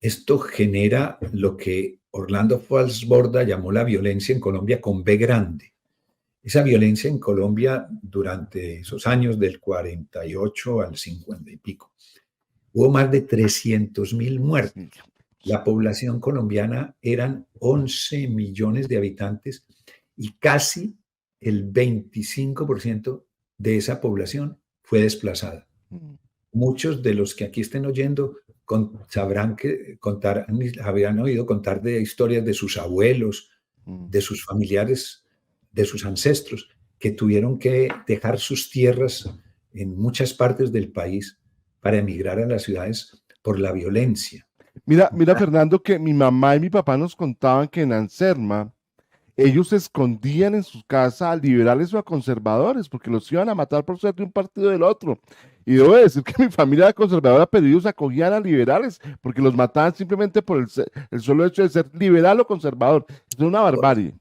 Speaker 2: Esto genera lo que Orlando Falsborda llamó la violencia en Colombia con B grande. Esa violencia en Colombia durante esos años del 48 al 50 y pico. Hubo más de 300.000 muertos. La población colombiana eran 11 millones de habitantes y casi el 25% de esa población fue desplazada. Muchos de los que aquí estén oyendo sabrán que habían oído contar de historias de sus abuelos, de sus familiares, de sus ancestros, que tuvieron que dejar sus tierras en muchas partes del país para emigrar a las ciudades por la violencia.
Speaker 1: Mira, Fernando, que mi mamá y mi papá nos contaban que en Anserma ellos se escondían en sus casas a liberales o a conservadores porque los iban a matar por ser de un partido o del otro. Y debo decir que mi familia era conservadora, pero ellos acogían a liberales porque los mataban simplemente por el solo hecho de ser liberal o conservador. Es una barbarie.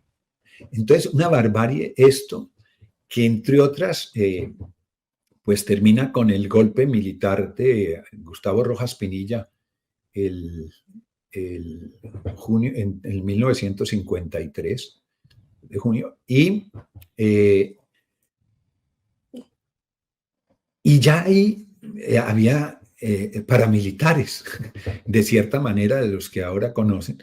Speaker 2: Entonces, una barbarie esto, que entre otras, pues termina con el golpe militar de Gustavo Rojas Pinilla en 1953, de junio, y ya ahí había paramilitares, de cierta manera, de los que ahora conocen,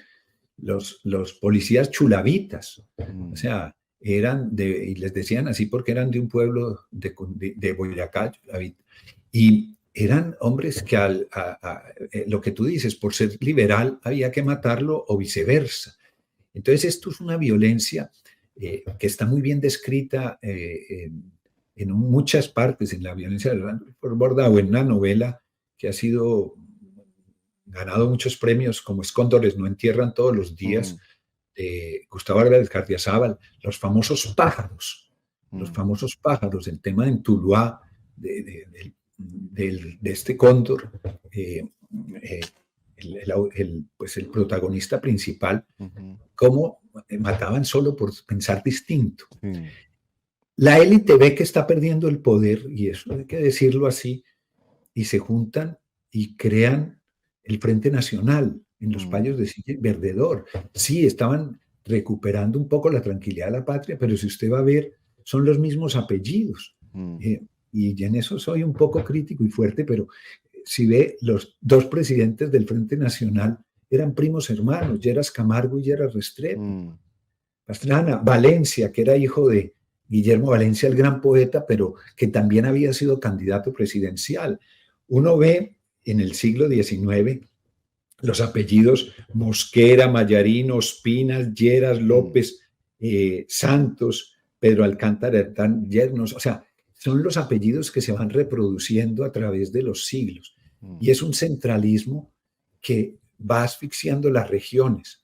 Speaker 2: los policías chulavitas, o sea, y les decían así porque eran de un pueblo de Boyacá, Chulavita, y eran hombres que lo que tú dices, por ser liberal había que matarlo o viceversa. Entonces esto es una violencia que está muy bien descrita en muchas partes, en la violencia de Falsborda o en una novela que ha sido ganado muchos premios como Cóndores no entierran todos los días, de Gustavo Álvarez Gardiazabal, los famosos pájaros, el tema en Tuluá de este cóndor, pues el protagonista principal, cómo mataban solo por pensar distinto. La élite ve que está perdiendo el poder, y eso hay que decirlo así, y se juntan y crean el Frente Nacional en los
Speaker 1: Mm,
Speaker 2: payos de Silla y Verdedor. Sí, estaban recuperando un poco la tranquilidad de la patria, pero si usted va a ver, son los mismos apellidos.
Speaker 1: mm,
Speaker 2: Eh, y en eso soy un poco crítico y fuerte, pero si ve, los dos presidentes del Frente Nacional eran primos hermanos, Lleras Camargo y Lleras Restrepo.
Speaker 1: mm,
Speaker 2: Pastrana, Valencia, que era hijo de Guillermo Valencia, el gran poeta, pero que también había sido candidato presidencial. Uno ve en el siglo XIX los apellidos Mosquera, Mayarino, Ospinas, Lleras,
Speaker 1: mm,
Speaker 2: López, Santos, Pedro Alcántara, Hernán, Yernos, o sea, son los apellidos que se van reproduciendo a través de los siglos.
Speaker 1: mm,
Speaker 2: Y es un centralismo que va asfixiando las regiones.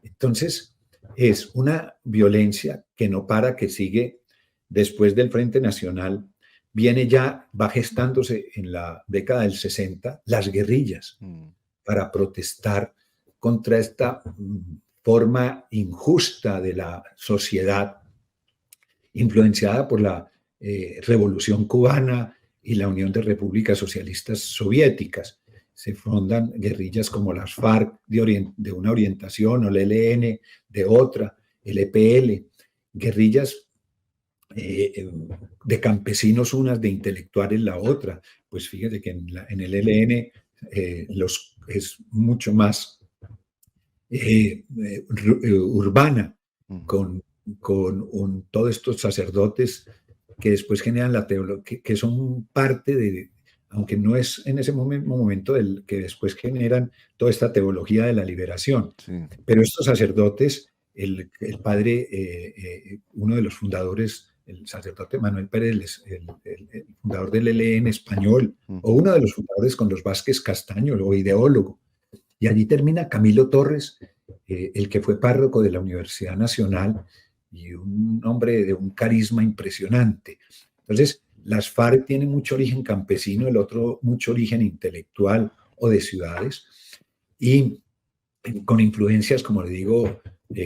Speaker 2: Entonces, es una violencia que no para, que sigue después del Frente Nacional. Viene ya, va gestándose en la década del 60, las guerrillas
Speaker 1: mm,
Speaker 2: para protestar contra esta forma injusta de la sociedad, influenciada por la Revolución Cubana y la Unión de Repúblicas Socialistas Soviéticas. Se fundan guerrillas como las FARC de una orientación, o el ELN de otra, el EPL, guerrillas de campesinos unas, de intelectuales la otra. Pues fíjate que en el ELN es mucho más urbana,
Speaker 1: mm.
Speaker 2: con, todos estos sacerdotes que después generan la teología, que son parte de, aunque no es en ese momento del que después generan toda esta teología de la liberación.
Speaker 1: Sí.
Speaker 2: Pero estos sacerdotes, el padre, uno de los fundadores, el sacerdote Manuel Pérez, el fundador del ELN español, o
Speaker 1: Ujú,
Speaker 2: uno de los fundadores con los Vázquez Castaño, o ideólogo, y allí termina Camilo Torres, el que fue párroco de la Universidad Nacional y un hombre de un carisma impresionante. Entonces, las FARC tienen mucho origen campesino, el otro mucho origen intelectual o de ciudades, y con influencias, como le digo,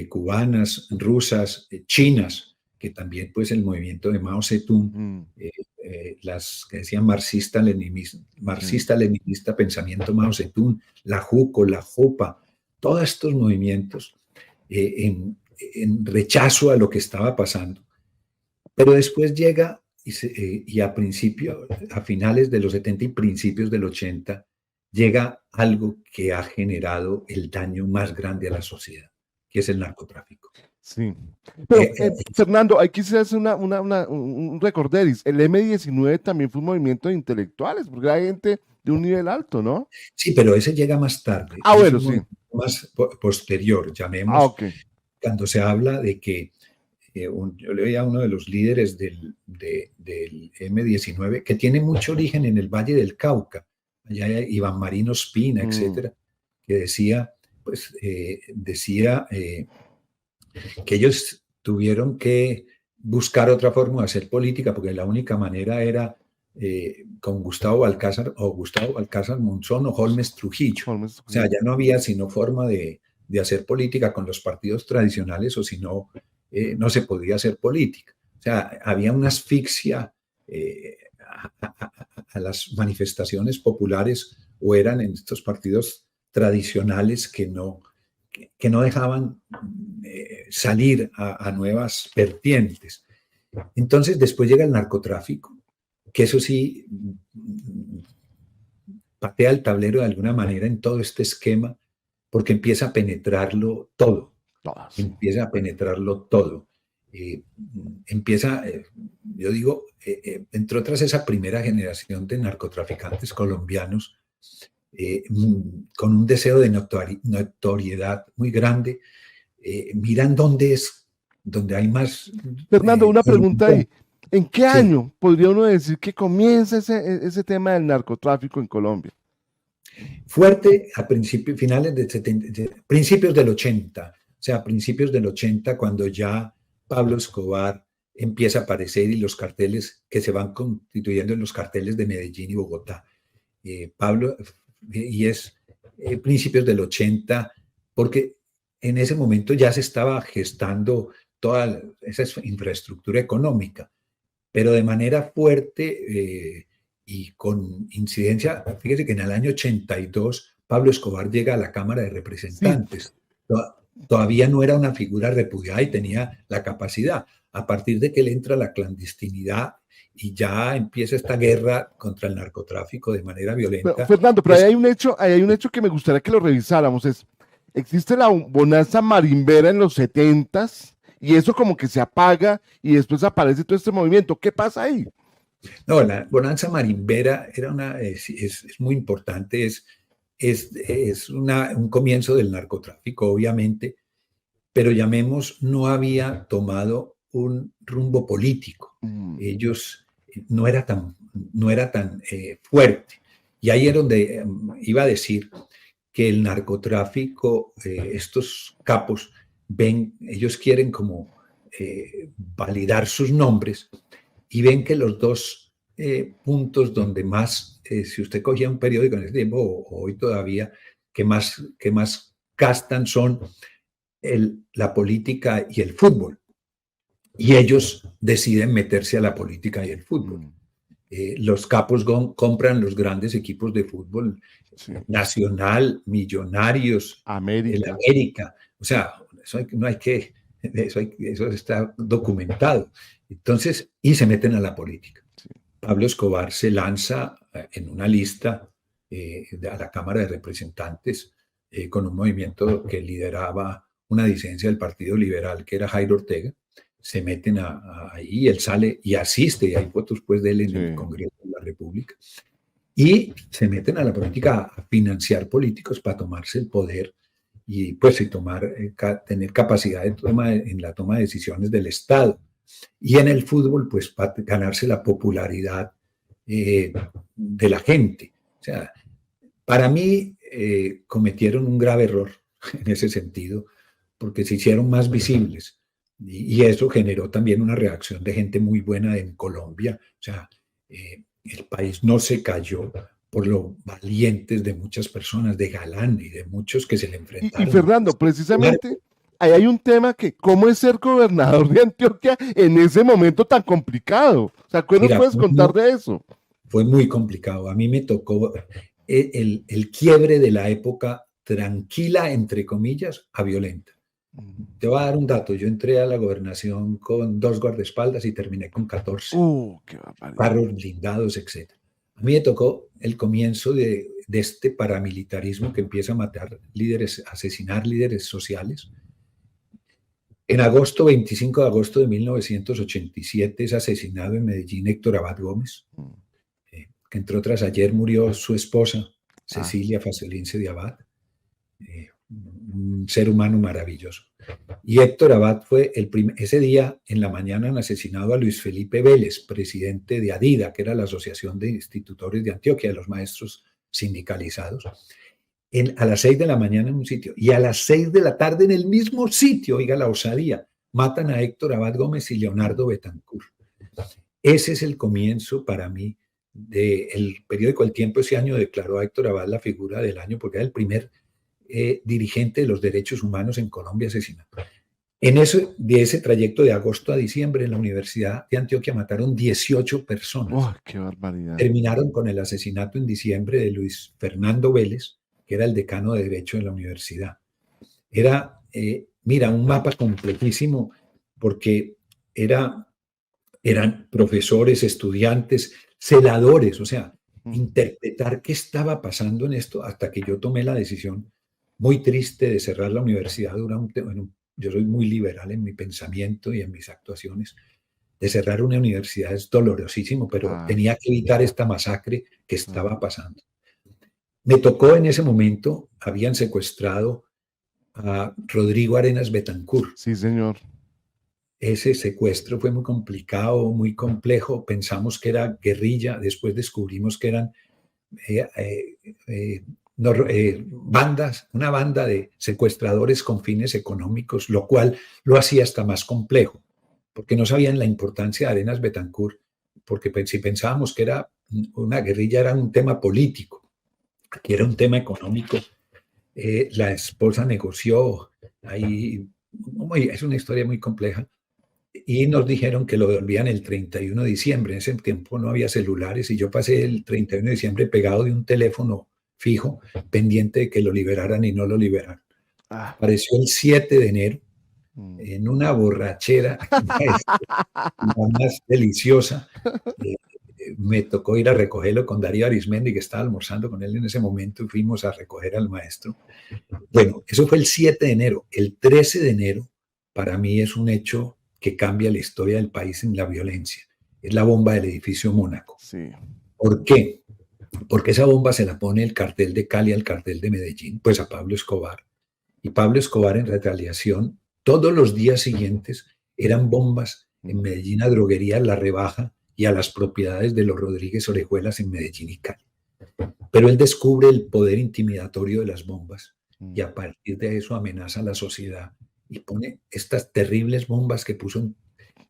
Speaker 2: cubanas, rusas, chinas, que también pues el movimiento de Mao Zedong,
Speaker 1: mm,
Speaker 2: las que decían
Speaker 1: sí.
Speaker 2: marxista-leninista, pensamiento Mao Zedong, la JUCO, la JOPA, todos estos movimientos en rechazo a lo que estaba pasando. Pero después llega y a finales de los 70 y principios del 80, llega algo que ha generado el daño más grande a la sociedad, que es el narcotráfico.
Speaker 1: Sí.
Speaker 2: Eh,
Speaker 1: Pero,
Speaker 2: eh,
Speaker 1: Fernando, aquí se hace un recorderis. El M-19 también fue un movimiento de intelectuales, porque hay gente de un nivel alto, ¿no?
Speaker 2: sí, pero ese llega más tarde,
Speaker 1: Ah,
Speaker 2: ese es
Speaker 1: bueno,
Speaker 2: un
Speaker 1: sí.
Speaker 2: movimiento más posterior,
Speaker 1: Ah,
Speaker 2: llamemos,
Speaker 1: ok.
Speaker 2: cuando se habla de que yo le veía a uno de los líderes del M-19, que tiene mucho origen en el Valle del Cauca, allá Iván Marino Espina,
Speaker 1: Mm,
Speaker 2: etcétera, que decía, que ellos tuvieron que buscar otra forma de hacer política, porque la única manera era con Gustavo Balcázar, o Gustavo Balcázar Monzón, o Holmes Trujillo.
Speaker 1: Holmes,
Speaker 2: O sea, ya no había sino forma de hacer política con los partidos tradicionales, o si no, no se podía hacer política. O sea, había una asfixia a las manifestaciones populares, o eran en estos partidos tradicionales que no dejaban salir a nuevas vertientes. Entonces, después llega el narcotráfico, que eso sí patea el tablero de alguna manera en todo este esquema, porque empieza a penetrarlo todo,
Speaker 1: todas, sí.
Speaker 2: empieza a penetrarlo todo. Eh, empieza, yo digo, entre otras, esa primera generación de narcotraficantes colombianos con un deseo de notoriedad muy grande, miran dónde es, donde hay más
Speaker 1: Fernando, una pregunta
Speaker 2: voluntad.
Speaker 1: ahí. ¿En qué
Speaker 2: Sí,
Speaker 1: año podría uno decir que comienza ese tema del narcotráfico en Colombia?
Speaker 2: fuerte a principios, finales de 70, principios del 80, o sea, principios del 80, cuando ya Pablo Escobar empieza a aparecer y los carteles que se van constituyendo en los carteles de Medellín y Bogotá. Pablo, y es principios del 80, porque en ese momento ya se estaba gestando toda esa infraestructura económica. pero de manera fuerte y con incidencia. Fíjese que en el año 82 Pablo Escobar llega a la Cámara de
Speaker 1: Sí,
Speaker 2: Representantes. Todavía no era una figura repudiada y tenía la capacidad. A partir de que él entra a la clandestinidad y ya empieza esta guerra contra el narcotráfico de manera
Speaker 1: pero,
Speaker 2: violenta,
Speaker 1: Fernando, pero
Speaker 2: es,
Speaker 1: ahí hay un hecho que me gustaría que lo revisáramos. Existe la bonanza marimbera en los setentas y eso como que se apaga y después aparece todo este movimiento. ¿Qué pasa ahí?
Speaker 2: no, la bonanza marimbera es muy importante, un comienzo del narcotráfico, obviamente, pero llamemos, no había tomado un rumbo político.
Speaker 1: Mm,
Speaker 2: Ellos no era tan fuerte. Y ahí es donde iba a decir que el narcotráfico, estos capos, ellos quieren como validar sus nombres y ven que los dos puntos donde más, si usted cogía un periódico en ese tiempo o hoy todavía, que más gastan son la política y el fútbol. Y ellos deciden meterse a la política y el fútbol.
Speaker 1: mm,
Speaker 2: Los capos compran los grandes equipos de fútbol,
Speaker 1: sí,
Speaker 2: Nacional, Millonarios, el
Speaker 1: América.
Speaker 2: América. O sea, no hay que, eso está documentado. Entonces, y se meten a la política.
Speaker 1: Sí.
Speaker 2: Pablo Escobar se lanza en una lista a la Cámara de Representantes con un movimiento que lideraba una disidencia del Partido Liberal, que era Jairo Ortega. Se meten ahí, él sale y asiste, y hay fotos pues, de él en
Speaker 1: Sí.
Speaker 2: el Congreso de la República, y se meten a la política a financiar políticos para tomarse el poder y pues y tener capacidad en la toma de decisiones del Estado. Y en el fútbol, pues para ganarse la popularidad de la gente. O sea, para mí cometieron un grave error en ese sentido, porque se hicieron más visibles. Y eso generó también una reacción de gente muy buena en Colombia. O sea, el país no se cayó por lo valientes de muchas personas, de Galán y de muchos que se le
Speaker 1: Y
Speaker 2: enfrentaron.
Speaker 1: Fernando, precisamente, ahí hay un tema que, ¿cómo es ser gobernador de Antioquia en ese momento tan complicado? O sea, ¿qué nos
Speaker 2: Mira,
Speaker 1: puedes contar de eso?
Speaker 2: fue muy complicado. A mí me tocó el quiebre de la época tranquila, entre comillas, a violenta. Te voy a dar un dato. Yo entré a la gobernación con 2 guardaespaldas y terminé con 14
Speaker 1: Qué barbaridad.
Speaker 2: carros blindados, etc. A mí me tocó el comienzo de este paramilitarismo que empieza a matar líderes, a asesinar líderes sociales. En agosto, 25 de agosto de 1987, es asesinado en Medellín Héctor Abad Gómez,
Speaker 1: Mm,
Speaker 2: que entre otras ayer murió su esposa,
Speaker 1: Ah,
Speaker 2: Cecilia Facelince de Abad, un ser humano maravilloso. Y Héctor Abad fue ese día, en la mañana, han asesinado a Luis Felipe Vélez, presidente de ADIDA, que era la Asociación de Institutores de Antioquia, de los maestros sindicalizados, a las 6 de la mañana en un sitio, y a las 6 de la tarde en el mismo sitio, oiga la osadía, matan a Héctor Abad Gómez y Leonardo Betancourt. Ese es el comienzo para mí del periódico El Tiempo. Ese año declaró a Héctor Abad la figura del año porque era el primer dirigente de los derechos humanos en Colombia asesinado. De ese trayecto de agosto a diciembre en la Universidad de Antioquia mataron 18 personas.
Speaker 1: qué barbaridad.
Speaker 2: Terminaron con el asesinato en diciembre de Luis Fernando Vélez, que era el decano de Derecho de la universidad. Era, mira, un mapa complejísimo porque eran profesores, estudiantes, celadores, o sea,
Speaker 1: Mm,
Speaker 2: interpretar qué estaba pasando en esto hasta que yo tomé la decisión muy triste de cerrar la universidad yo soy muy liberal en mi pensamiento y en mis actuaciones. De cerrar una universidad es dolorosísimo, pero
Speaker 1: Claro,
Speaker 2: tenía que evitar esta masacre que
Speaker 1: claro.
Speaker 2: estaba pasando. Me tocó en ese momento, habían secuestrado a Rodrigo Arenas Betancourt.
Speaker 1: Sí, señor.
Speaker 2: Ese secuestro fue muy complicado, muy complejo. Pensamos que era guerrilla, después descubrimos que eran eh, eh, eh, una banda de secuestradores con fines económicos, lo cual lo hacía hasta más complejo, porque no sabían la importancia de Arenas Betancourt, porque si pensábamos que era una guerrilla era un tema político, aquí era un tema económico. La esposa negoció, ahí, es una historia muy compleja, y nos dijeron que lo devolvían el 31 de diciembre. En ese tiempo no había celulares y yo pasé el 31 de diciembre pegado de un teléfono fijo, pendiente de que lo liberaran y no lo liberaran.
Speaker 1: Ah,
Speaker 2: Apareció el 7 de enero
Speaker 1: mm.
Speaker 2: en una borrachera la más deliciosa. Eh, Me tocó ir a recogerlo con Darío Arismendi, que estaba almorzando con él en ese momento, y fuimos a recoger al maestro. Bueno, eso fue el 7 de enero. El 13 de enero, para mí, es un hecho que cambia la historia del país en la violencia. Es la bomba del edificio Mónaco.
Speaker 1: Sí.
Speaker 2: ¿Por qué? Porque esa bomba se la pone el cartel de Cali al cartel de Medellín, pues a Pablo Escobar. Y Pablo Escobar, en retaliación, todos los días siguientes eran bombas en Medellín a droguerías La Rebaja y a las propiedades de los Rodríguez Orejuelas en Medellín y Cali. Pero él descubre el poder intimidatorio de las bombas y a partir de eso amenaza a la sociedad y pone estas terribles bombas que puso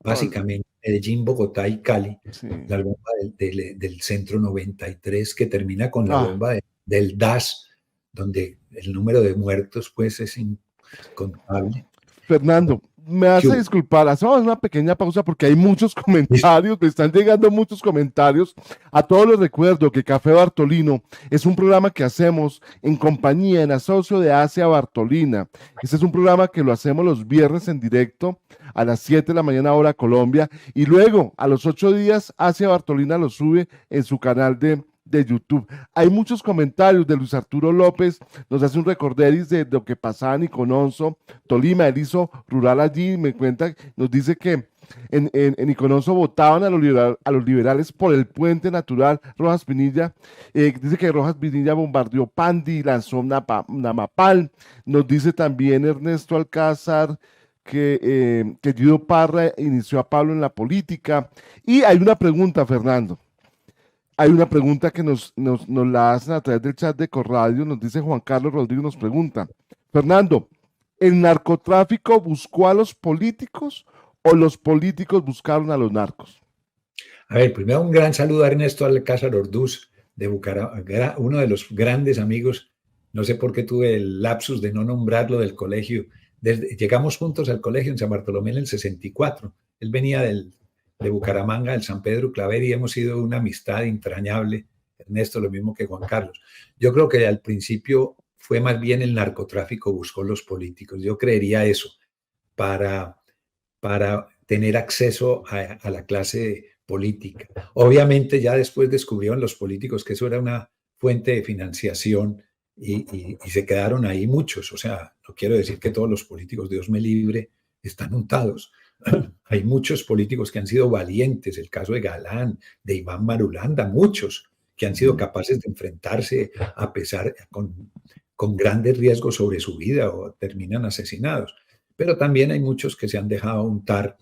Speaker 2: básicamente Medellín, Bogotá y Cali,
Speaker 1: Sí.
Speaker 2: la bomba del Centro 93 que termina con la
Speaker 1: Ah,
Speaker 2: bomba del DAS, donde el número de muertos pues es incontable.
Speaker 1: Fernando, me
Speaker 2: ¿Qué
Speaker 1: hace
Speaker 2: hubo?
Speaker 1: disculpar, hacemos una pequeña pausa porque hay muchos comentarios, me están llegando muchos comentarios. A todos les recuerdo que Café Bartolino es un programa que hacemos en compañía, en asocio de Asia Bartolina. Este es un programa que lo hacemos los viernes en directo a las 7 de la mañana hora Colombia y luego a los 8 días Asia Bartolina lo sube en su canal de YouTube. Hay muchos comentarios de Luis Arturo López, nos hace un recorderis de lo que pasaba en Icononso, Tolima. Él hizo rural allí, me cuenta, nos dice que en Icononso votaban a los liberales por el puente natural Rojas Pinilla. Dice que Rojas Pinilla bombardeó Pandi, lanzó Namapal. Nos dice también Ernesto Alcázar que Guido Parra inició a Pablo en la política. Y hay una pregunta, Fernando. Hay una pregunta que nos la hacen a través del chat de Corradio, nos dice Juan Carlos Rodríguez, nos pregunta, Fernando, ¿el narcotráfico buscó a los políticos o los políticos buscaron a los narcos?
Speaker 2: A ver, primero un gran saludo a Ernesto Alcázar Orduz de Bucaramanga, uno de los grandes amigos. No sé por qué tuve el lapsus de no nombrarlo del colegio. Llegamos juntos al colegio en San Bartolomé en el 64. Él venía de Bucaramanga, del San Pedro Claver, y hemos sido una amistad entrañable. Ernesto, lo mismo que Juan Carlos. Yo creo que al principio fue más bien el narcotráfico buscó los políticos. Yo creería eso, para, para tener acceso a la clase política. Obviamente ya después descubrieron los políticos que eso era una fuente de financiación y se quedaron ahí muchos. O sea, no quiero decir que todos los políticos, Dios me libre, están untados. Hay muchos políticos que han sido valientes, el caso de Galán, de Iván Marulanda, muchos que han sido capaces de enfrentarse a pesar con grandes riesgos sobre su vida o terminan asesinados. Pero también hay muchos que se han dejado untar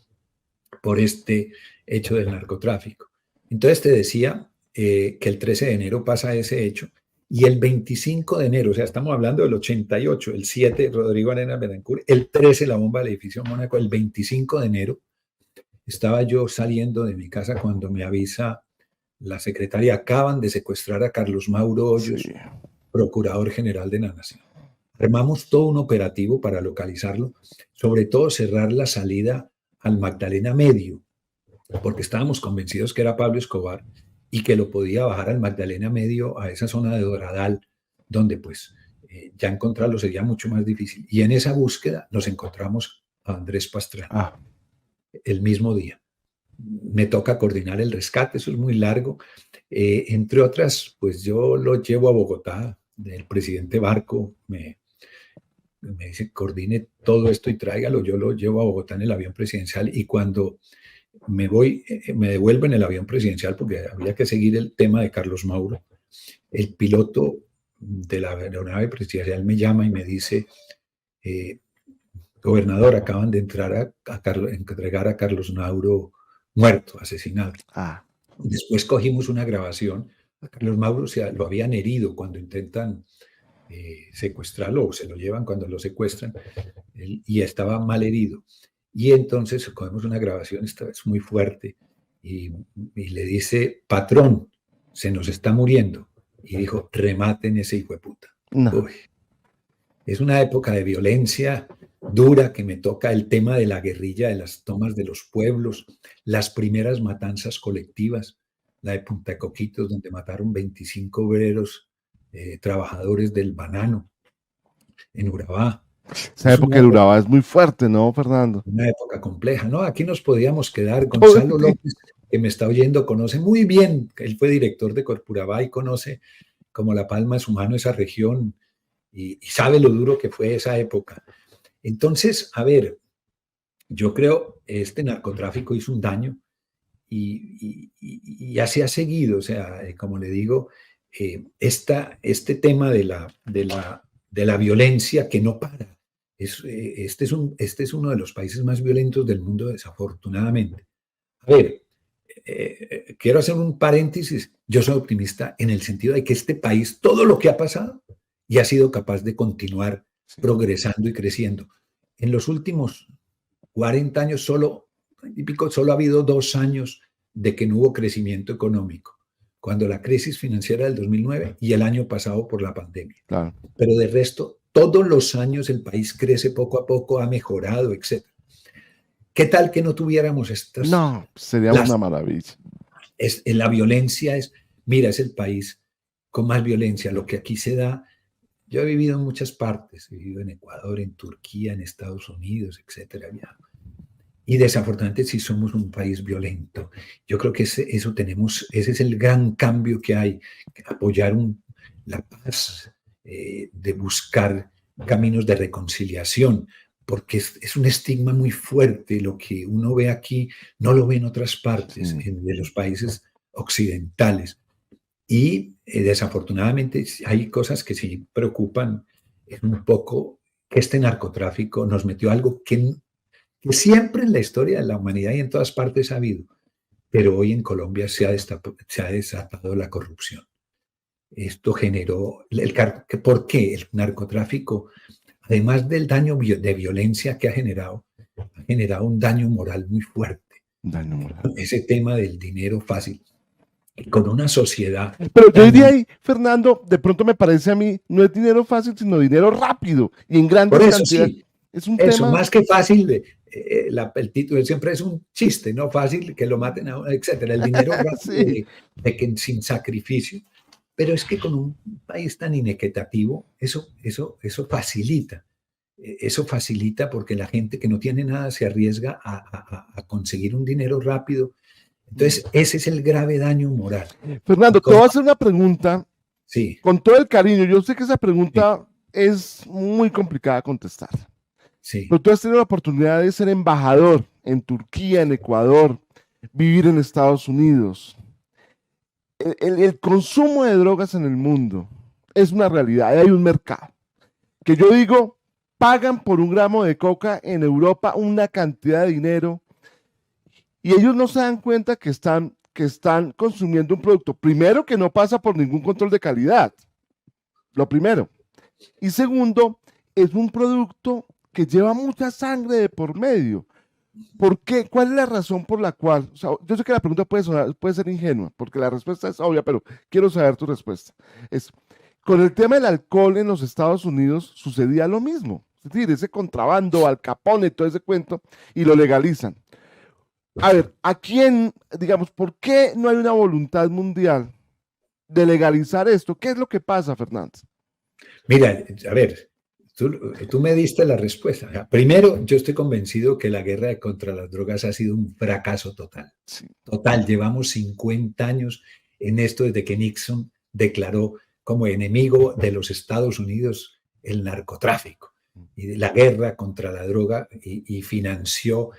Speaker 2: por este hecho del narcotráfico. Entonces te decía que el 13 de enero pasa ese hecho y el 25 de enero, o sea, estamos hablando del 88, el 7 Rodrigo Arenas Betancourt, el 13 la bomba del edificio Mónaco, el 25 de enero estaba yo saliendo de mi casa cuando me avisa la secretaria, acaban de secuestrar a Carlos Mauro Hoyos,
Speaker 1: Sí.
Speaker 2: procurador general de la Nación. Armamos todo un operativo para localizarlo, sobre todo cerrar la salida al Magdalena Medio, porque estábamos convencidos que era Pablo Escobar y que lo podía bajar al Magdalena Medio, a esa zona de Doradal, donde pues ya encontrarlo sería mucho más difícil. Y en esa búsqueda nos encontramos a Andrés Pastrana el mismo día. Me toca coordinar el rescate, eso es muy largo. Entre otras, pues yo lo llevo a Bogotá, el presidente Barco me dice, coordine todo esto y tráigalo. Yo lo llevo a Bogotá en el avión presidencial y cuando me voy, me devuelvo en el avión presidencial porque había que seguir el tema de Carlos Mauro. El piloto de la aeronave presidencial me llama y me dice, gobernador, acaban de entrar entregar a Carlos Mauro muerto, asesinado. Después cogimos una grabación. A Carlos Mauro lo habían herido cuando intentan secuestrarlo o se lo llevan cuando lo secuestran y estaba mal herido. Y entonces cogemos una grabación, esta vez muy fuerte, y le dice, patrón, se nos está muriendo. Y dijo, rematen ese hijo de puta.
Speaker 1: No.
Speaker 2: Uy, es una época de violencia dura que me toca el tema de la guerrilla, de las tomas de los pueblos, las primeras matanzas colectivas, la de Punta de Coquitos, donde mataron 25 obreros, trabajadores del banano en Urabá.
Speaker 1: Esa
Speaker 2: Es
Speaker 1: época de Urabá es muy fuerte, ¿no, Fernando?
Speaker 2: una época compleja, ¿no? Aquí nos podíamos quedar.
Speaker 1: Todo el
Speaker 2: Gonzalo
Speaker 1: día.
Speaker 2: López, que me está oyendo, conoce muy bien, él fue director de Corpurabá y conoce como la palma de su mano esa región y sabe lo duro que fue esa época. Entonces, a ver, yo creo este narcotráfico hizo un daño y así ha seguido, o sea, como le digo, este tema de la violencia que no para. Este es uno de los países más violentos del mundo, desafortunadamente. A ver, quiero hacer un paréntesis. Yo soy optimista en el sentido de que este país, todo lo que ha pasado, y ha sido capaz de continuar progresando y creciendo. En los últimos 40 años, solo ha habido 2 años de que no hubo crecimiento económico, cuando la crisis financiera del 2009 y el año pasado por la pandemia.
Speaker 1: Claro.
Speaker 2: Pero de resto, todos los años el país crece poco a poco, ha mejorado, etc. ¿Qué tal que no tuviéramos estas?
Speaker 1: No, sería una maravilla.
Speaker 2: La violencia mira, es el país con más violencia. Lo que aquí se da, yo he vivido en muchas partes, he vivido en Ecuador, en Turquía, en Estados Unidos, etcétera. Y desafortunadamente sí somos un país violento. Yo creo que ese es el gran cambio que hay, apoyar la paz, de buscar caminos de reconciliación, porque es un estigma muy fuerte. Lo que uno ve aquí no lo ve en otras partes de los países occidentales. Y desafortunadamente hay cosas que sí preocupan un poco, que este narcotráfico nos metió algo que siempre en la historia de la humanidad y en todas partes ha habido, pero hoy en Colombia se ha desatado la corrupción. Esto generó, ¿por qué? El narcotráfico, además del daño de violencia que ha generado un daño moral muy fuerte.
Speaker 1: Daño moral.
Speaker 2: Ese tema del dinero fácil, con una sociedad.
Speaker 1: Pero yo diría ahí, Fernando, de pronto me parece a mí, no es dinero fácil, sino dinero rápido y en grandes cantidades.
Speaker 2: Sí.
Speaker 1: Es un
Speaker 2: Eso,
Speaker 1: tema
Speaker 2: más que fácil, el título siempre es un chiste, ¿no? Fácil, que lo maten, etcétera. El dinero rápido
Speaker 1: sí.
Speaker 2: sin sacrificio. Pero es que con un país tan inequitativo, eso facilita. Eso facilita porque la gente que no tiene nada se arriesga a conseguir un dinero rápido. Entonces, ese es el grave daño moral.
Speaker 1: Fernando, te voy a hacer una pregunta.
Speaker 2: Sí.
Speaker 1: Con todo el cariño, yo sé que esa pregunta es muy complicada de contestar.
Speaker 2: Sí.
Speaker 1: Pero tú has tenido la oportunidad de ser embajador en Turquía, en Ecuador, vivir en Estados Unidos. El consumo de drogas en el mundo es una realidad. Hay un mercado. Que yo digo, pagan por un gramo de coca en Europa una cantidad de dinero y ellos no se dan cuenta que están consumiendo un producto, primero, que no pasa por ningún control de calidad. Lo primero. Y segundo, es un producto que lleva mucha sangre de por medio. ¿Por qué? ¿Cuál es la razón por la cual? O sea, yo sé que la pregunta puede ser ingenua, porque la respuesta es obvia, pero quiero saber tu respuesta. Con el tema del alcohol en los Estados Unidos sucedía lo mismo. Es decir, ese contrabando, Al Capone, todo ese cuento, y lo legalizan. A ver, ¿a quién, digamos, por qué no hay una voluntad mundial de legalizar esto? ¿Qué es lo que pasa, Fernández?
Speaker 2: Mira, a ver, tú me diste la respuesta. Primero, yo estoy convencido que la guerra contra las drogas ha sido un fracaso total.
Speaker 1: Sí.
Speaker 2: Total, llevamos 50 años en esto desde que Nixon declaró como enemigo de los Estados Unidos el narcotráfico y la guerra contra la droga y financió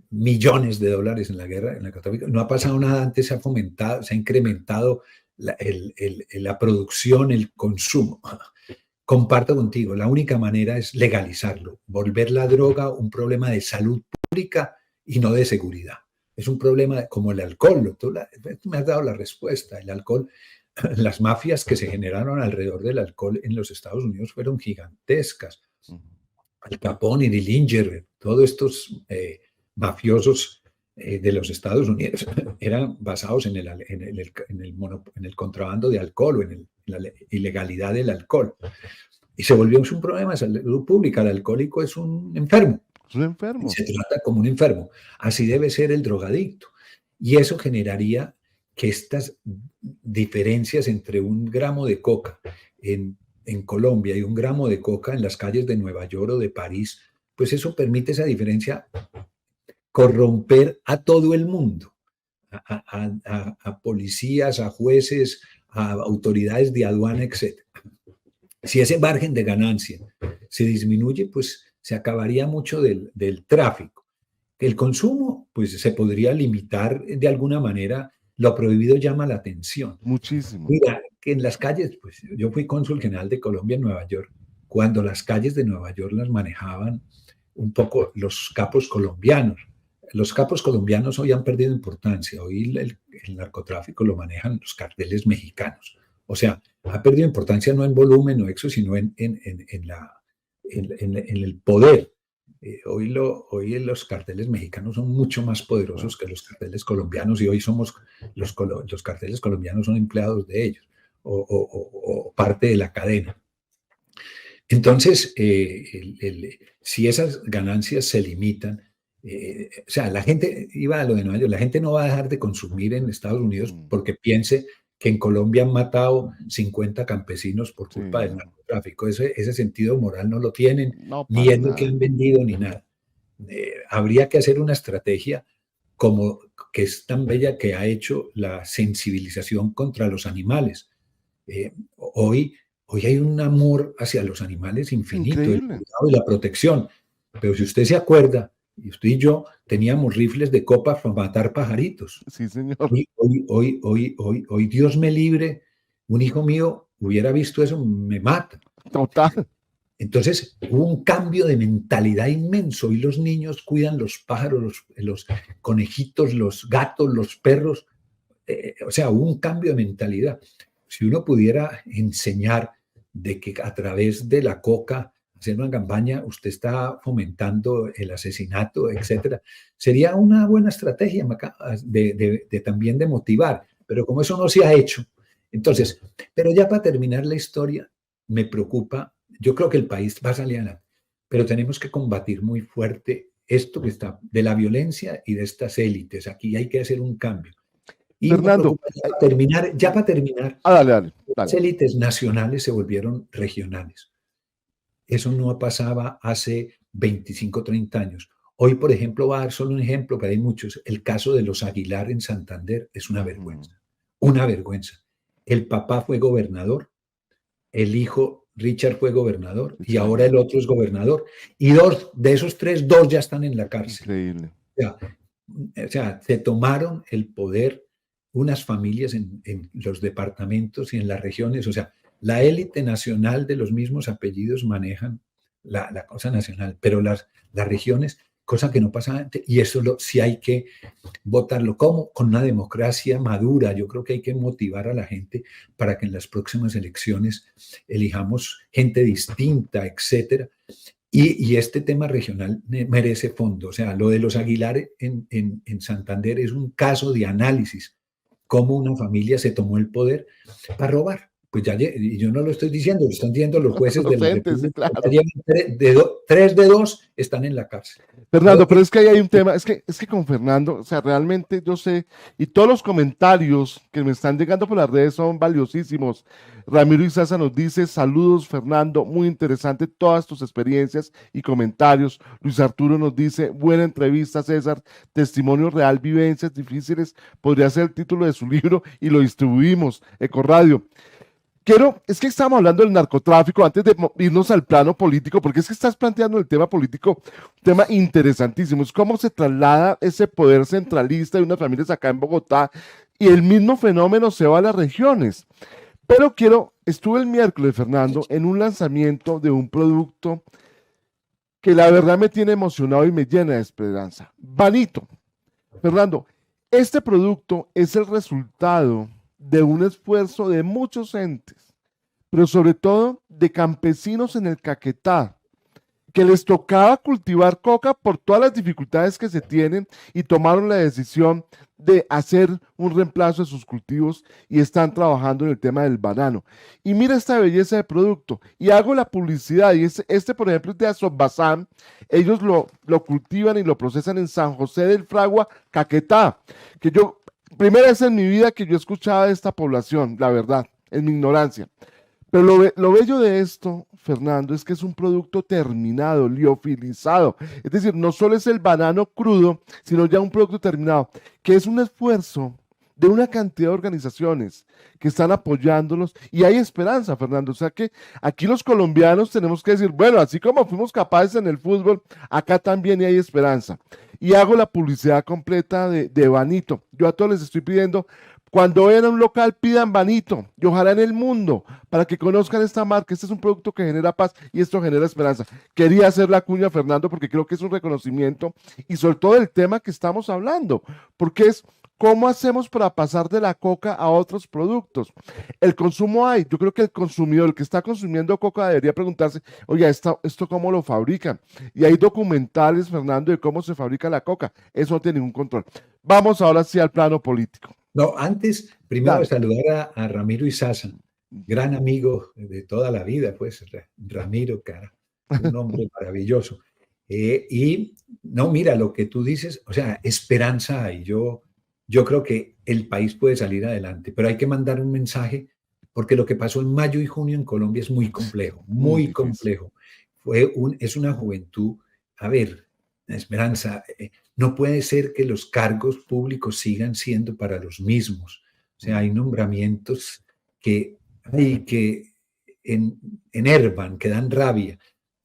Speaker 2: millones de dólares en la guerra, en el narcotráfico. No ha pasado nada antes, se ha incrementado la producción, el consumo. Comparto contigo, la única manera es legalizarlo, volver la droga un problema de salud pública y no de seguridad. Es un problema como el alcohol. Tú me has dado la respuesta. El alcohol, las mafias que se generaron alrededor del alcohol en los Estados Unidos fueron gigantescas. Al Capone y Dillinger, todos estos mafiosos de los Estados Unidos eran basados en el contrabando de alcohol o en la ilegalidad del alcohol. y se volvió un problema de salud pública. El alcohólico es un enfermo.
Speaker 1: Es un enfermo.
Speaker 2: Se trata como un enfermo. Así debe ser el drogadicto. Y eso generaría que estas diferencias entre un gramo de coca en Colombia y un gramo de coca en las calles de Nueva York o de París, pues eso permite esa diferencia corromper a todo el mundo, a policías, a jueces, a autoridades de aduana, etc. Si ese margen de ganancia se disminuye, pues se acabaría mucho del tráfico. El consumo, pues se podría limitar de alguna manera. Lo prohibido llama la atención.
Speaker 1: Muchísimo.
Speaker 2: Mira, que en las calles, pues yo fui cónsul general de Colombia en Nueva York, cuando las calles de Nueva York las manejaban un poco los capos colombianos. Los capos colombianos hoy han perdido importancia. Hoy el narcotráfico lo manejan los carteles mexicanos. O sea, ha perdido importancia no en volumen o eso, sino en el poder. Hoy los carteles mexicanos son mucho más poderosos que los carteles colombianos y hoy somos los carteles colombianos son empleados de ellos o parte de la cadena. Entonces, si esas ganancias se limitan, o sea, la gente, iba a lo de Nueva York, la gente no va a dejar de consumir en Estados Unidos porque piense que en Colombia han matado 50 campesinos por culpa del narcotráfico. Ese sentido moral no lo tienen, ni es lo que han vendido ni nada. Habría que hacer una estrategia como que es tan bella que ha hecho la sensibilización contra los animales. Hoy hay un amor hacia los animales infinito, el cuidado y la protección. Pero si usted se acuerda, y usted y yo teníamos rifles de copa para matar pajaritos.
Speaker 1: Sí, señor.
Speaker 2: Hoy, Dios me libre, un hijo mío hubiera visto eso, me mata.
Speaker 1: Total.
Speaker 2: Entonces hubo un cambio de mentalidad inmenso y los niños cuidan los pájaros, los conejitos, los gatos, los perros. O sea, hubo un cambio de mentalidad. Si uno pudiera enseñar de que a través de la coca, hacer una campaña, usted está fomentando el asesinato, etcétera, sería una buena estrategia también de motivar, pero como eso no se ha hecho, entonces, pero ya para terminar la historia, me preocupa, yo creo que el país va a salir adelante, pero tenemos que combatir muy fuerte esto que está de la violencia y de estas élites, aquí hay que hacer un cambio. Y
Speaker 1: Fernando,
Speaker 2: ya para terminar,
Speaker 1: dale.
Speaker 2: las élites nacionales se volvieron regionales. Eso no pasaba hace 25, 30 años. Hoy, por ejemplo, voy a dar solo un ejemplo, pero hay muchos. El caso de los Aguilar en Santander es una vergüenza. Una vergüenza. El papá fue gobernador, el hijo Richard fue gobernador y ahora el otro es gobernador. Y de esos tres, dos ya están en la cárcel.
Speaker 1: Increíble.
Speaker 2: O sea, se tomaron el poder unas familias en los departamentos y en las regiones. O sea, la élite nacional de los mismos apellidos manejan la cosa nacional, pero las regiones, cosa que no pasa antes, y eso sí hay que votarlo. ¿Cómo? Con una democracia madura. Yo creo que hay que motivar a la gente para que en las próximas elecciones elijamos gente distinta, etcétera. Y este tema regional merece fondo. O sea, lo de los Aguilar en Santander es un caso de análisis, cómo una familia se tomó el poder para robar. Pues ya, y yo no lo estoy diciendo, lo están diciendo los jueces de la República. Claro. 3 de 2 están en la cárcel.
Speaker 1: Fernando, pero es que ahí hay un tema, es que con Fernando, o sea, realmente yo sé, y todos los comentarios que me están llegando por las redes son valiosísimos. Ramiro Izaza nos dice, saludos Fernando, muy interesante todas tus experiencias y comentarios. Luis Arturo nos dice, buena entrevista César, testimonio real, vivencias difíciles, podría ser el título de su libro y lo distribuimos, Ecoradio. Es que estamos hablando del narcotráfico antes de irnos al plano político, porque es que estás planteando el tema político, un tema interesantísimo, es cómo se traslada ese poder centralista de unas familias acá en Bogotá y el mismo fenómeno se va a las regiones. Pero estuve el miércoles, Fernando, en un lanzamiento de un producto que la verdad me tiene emocionado y me llena de esperanza. Vanito. Fernando, este producto es el resultado de un esfuerzo de muchos entes, pero sobre todo de campesinos en el Caquetá, que les tocaba cultivar coca por todas las dificultades que se tienen y tomaron la decisión de hacer un reemplazo de sus cultivos y están trabajando en el tema del banano. Y mira esta belleza de producto. Y hago la publicidad. Y por ejemplo, es de Azogbazán. Ellos lo cultivan y lo procesan en San José del Fragua, Caquetá. Que yo, primera vez en mi vida que yo escuchaba de esta población, la verdad, en mi ignorancia. Pero lo bello de esto, Fernando, es que es un producto terminado, liofilizado. Es decir, no solo es el banano crudo, sino ya un producto terminado, que es un esfuerzo de una cantidad de organizaciones que están apoyándolos y hay esperanza, Fernando. O sea que aquí los colombianos tenemos que decir, bueno, así como fuimos capaces en el fútbol, acá también hay esperanza. Y hago la publicidad completa de Banito. Yo a todos les estoy pidiendo, cuando vayan a un local, pidan Banito y ojalá en el mundo para que conozcan esta marca. Este es un producto que genera paz y esto genera esperanza. Quería hacer la cuña, Fernando, porque creo que es un reconocimiento y sobre todo el tema que estamos hablando, porque es cómo hacemos para pasar de la coca a otros productos. El consumo hay, yo creo que el consumidor, el que está consumiendo coca debería preguntarse, oye, ¿esto cómo lo fabrican? Y hay documentales, Fernando, de cómo se fabrica la coca. Eso no tiene ningún control. Vamos ahora sí al plano político.
Speaker 2: No, antes, primero de
Speaker 1: Dale.
Speaker 2: saludar a Ramiro Izaza, gran amigo de toda la vida, pues, Ramiro, cara, un hombre maravilloso. Y no, mira, lo que tú dices, o sea, esperanza hay. Yo creo que el país puede salir adelante, pero hay que mandar un mensaje, porque lo que pasó en mayo y junio en Colombia es muy complejo,
Speaker 1: Muy
Speaker 2: muy
Speaker 1: difícil.
Speaker 2: complejo. Es una juventud, a ver, Esperanza, no puede ser que los cargos públicos sigan siendo para los mismos. O sea, hay nombramientos que, que enervan, que dan rabia,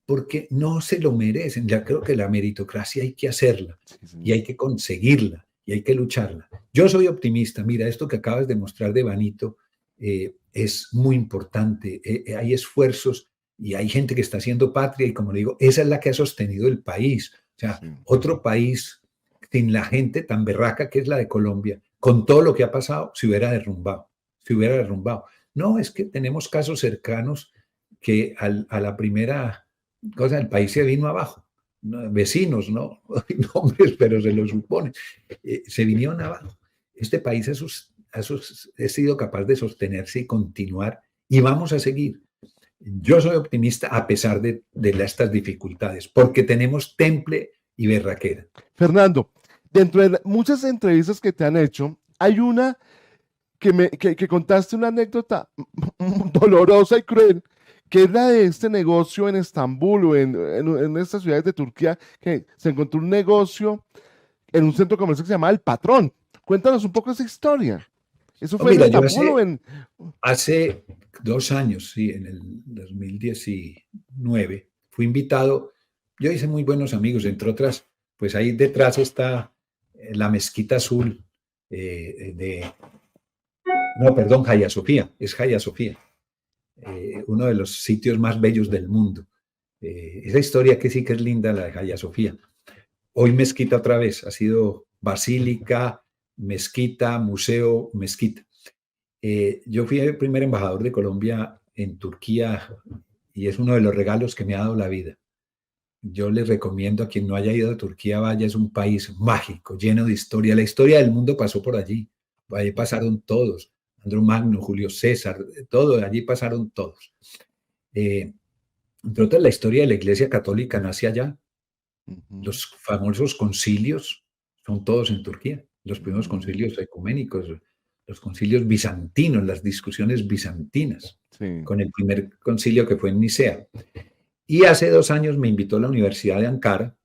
Speaker 2: porque no se lo merecen. Ya creo que la meritocracia hay que hacerla
Speaker 1: Sí,
Speaker 2: y
Speaker 1: señor.
Speaker 2: hay que conseguirla y hay que lucharla. Yo soy optimista. Mira, esto que acabas de mostrar de Banito es muy importante. Hay esfuerzos y hay gente que está haciendo patria y como le digo, esa es la que ha sostenido el país. O sea,
Speaker 1: Sí.
Speaker 2: otro país sin la gente tan berraca que es la de Colombia, con todo lo que ha pasado, se hubiera derrumbado, se hubiera derrumbado. No, es que tenemos casos cercanos que a la primera cosa del país se vino abajo. ¿No? Vecinos, ¿no? Nombres, pero se lo supone. Se vinieron abajo. Este país ha sido capaz de sostenerse y continuar y vamos a seguir. Yo soy optimista a pesar de estas dificultades, porque tenemos temple y berraquera.
Speaker 1: Fernando, dentro de muchas entrevistas que te han hecho, hay una que contaste una anécdota dolorosa y cruel, que es la de este negocio en Estambul o en estas ciudades de Turquía, que se encontró un negocio en un centro comercial que se llama El Patrón. Cuéntanos un poco esa historia. ¿Eso
Speaker 2: No,
Speaker 1: fue en
Speaker 2: mira, yo
Speaker 1: Estambul o en...?
Speaker 2: hace 2 años, sí, en el 2019, fui invitado. Yo hice muy buenos amigos, entre otras, pues ahí detrás está la Mezquita Azul no, perdón, Hagia Sofía, es Hagia Sofía, uno de los sitios más bellos del mundo. Esa historia que sí que es linda, la de Hagia Sofía. Hoy mezquita otra vez, ha sido basílica, mezquita, museo, mezquita. Yo fui el primer embajador de Colombia en Turquía y es uno de los regalos que me ha dado la vida. Yo les recomiendo a quien no haya ido a Turquía, vaya, es un país mágico, lleno de historia. La historia del mundo pasó por allí. Allí pasaron todos. Andrés Magno, Julio César, todo, allí pasaron todos. Eh, entre otras, la historia de la Iglesia Católica nace allá.
Speaker 1: Ujú,
Speaker 2: Los famosos concilios son todos en Turquía. Los primeros
Speaker 1: ujú,
Speaker 2: concilios ecuménicos, los concilios bizantinos, las discusiones bizantinas,
Speaker 1: sí.
Speaker 2: con el primer concilio que fue en Nicea. Y hace 2 años me invitó a la Universidad de Ankara,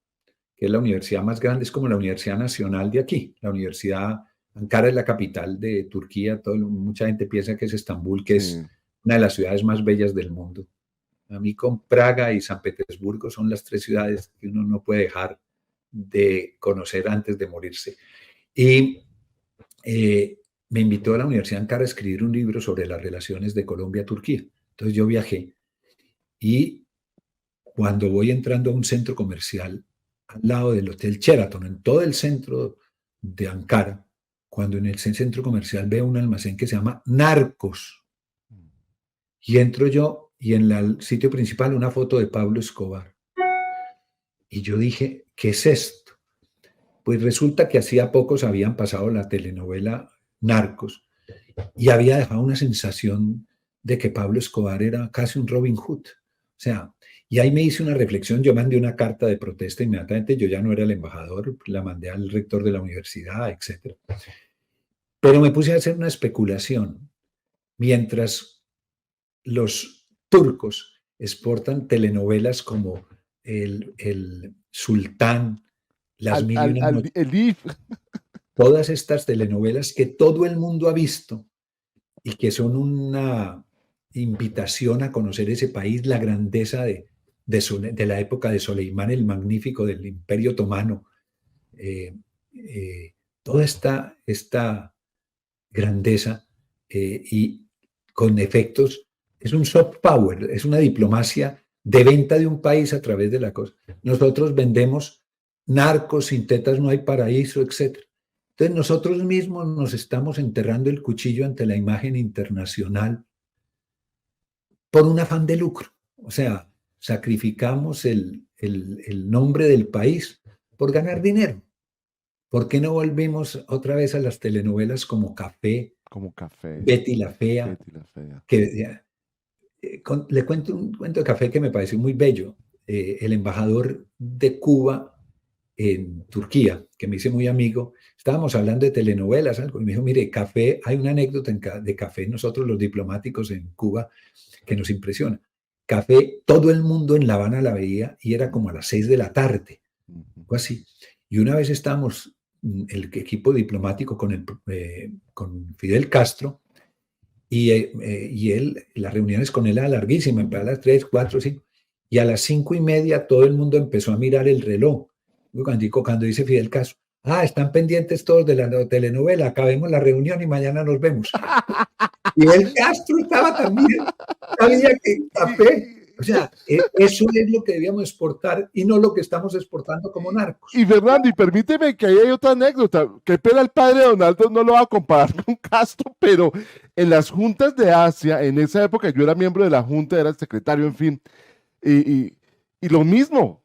Speaker 2: que es la universidad más grande, es como la Universidad Nacional de aquí. La Universidad Ankara es la capital de Turquía. Mucha gente piensa que es Estambul, que es
Speaker 1: Sí.
Speaker 2: una de las ciudades más bellas del mundo. A mí con Praga y San Petersburgo son las 3 ciudades que uno no puede dejar de conocer antes de morirse. Y me invitó a la Universidad de Ankara a escribir un libro sobre las relaciones de Colombia-Turquía. Entonces yo viajé y cuando voy entrando a un centro comercial al lado del Hotel Sheraton, en todo el centro de Ankara, cuando en el centro comercial veo un almacén que se llama Narcos, y entro yo y en el sitio principal una foto de Pablo Escobar. Y yo dije, ¿qué es esto? Pues resulta que hacía pocos habían pasado la telenovela Narcos y había dejado una sensación de que Pablo Escobar era casi un Robin Hood. O sea, y ahí me hice una reflexión, yo mandé una carta de protesta inmediatamente, yo ya no era el embajador, la mandé al rector de la universidad, etcétera. Pero me puse a hacer una especulación. Mientras los turcos exportan telenovelas como el Sultán, Las Mil y Una Noches,
Speaker 1: El IF.
Speaker 2: todas estas telenovelas que todo el mundo ha visto y que son una invitación a conocer ese país, la grandeza de la época de Soleimán el Magnífico, del Imperio Otomano, eh, toda esta grandeza y con efectos, es un soft power, es una diplomacia de venta de un país a través de la cosa. Nosotros vendemos narcos, sin tetas no hay paraíso, etc. Entonces nosotros mismos nos estamos enterrando el cuchillo ante la imagen internacional por un afán de lucro. O sea, sacrificamos el nombre del país por ganar dinero. ¿Por qué no volvemos otra vez a las telenovelas como Café,
Speaker 1: Como café,
Speaker 2: Betty la Fea?
Speaker 1: Betty la Fea.
Speaker 2: Que, le cuento un cuento de Café que me pareció muy bello. El embajador de Cuba en Turquía, que me hice muy amigo, estábamos hablando de telenovelas, algo, y me dijo, mire, Café, hay una anécdota de Café, nosotros los diplomáticos en Cuba, que nos impresiona. Café, todo el mundo en La Habana la veía y era como a las 6 de la tarde, o así. Y una vez estábamos, el equipo diplomático con Fidel Castro, y él, las reuniones con él eran larguísimas, a las 3, 4, 5, y a las 5:30 todo el mundo empezó a mirar el reloj. Cuando dice Fidel Castro, están pendientes todos de la telenovela, acabemos la reunión y mañana nos vemos. Y el Castro estaba también, sabía que Café, o sea, eso es lo que debíamos exportar y no lo que estamos exportando como narcos.
Speaker 1: Y Fernando, y permíteme que ahí hay otra anécdota. Qué pena el padre de Donaldo no lo va a comparar con Castro, pero en las juntas de Asia, en esa época yo era miembro de la junta, era el secretario, en fin, y, y, y lo mismo.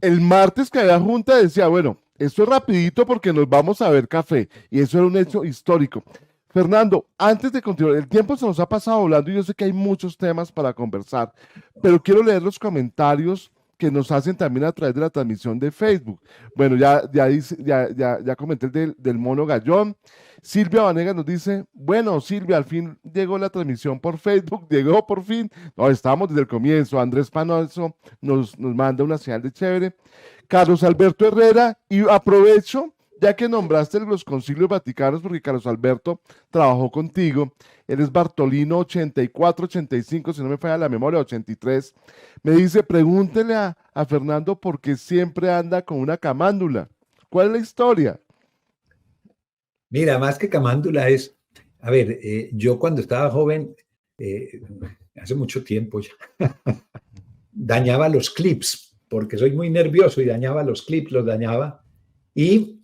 Speaker 1: El martes que había junta decía, bueno, esto es rapidito porque nos vamos a ver café. Y eso era un hecho histórico. Fernando, antes de continuar, el tiempo se nos ha pasado volando y yo sé que hay muchos temas para conversar, pero quiero leer los comentarios que nos hacen también a través de la transmisión de Facebook. Bueno, ya comenté el del mono Gallón. Silvia Vanegas nos dice, bueno, Silvia, al fin llegó la transmisión por Facebook, llegó por fin. No, estábamos desde el comienzo. Andrés Panoso nos manda una señal de chévere. Carlos Alberto Herrera, y aprovecho, ya que nombraste los concilios vaticanos, porque Carlos Alberto trabajó contigo, él es Bartolino 84, 85, si no me falla la memoria, 83, me dice, pregúntele a Fernando por qué siempre anda con una camándula. ¿Cuál es la historia?
Speaker 2: Mira, más que camándula es, a ver, yo cuando estaba joven, hace mucho tiempo ya, dañaba los clips, porque soy muy nervioso y dañaba los clips, los dañaba. Y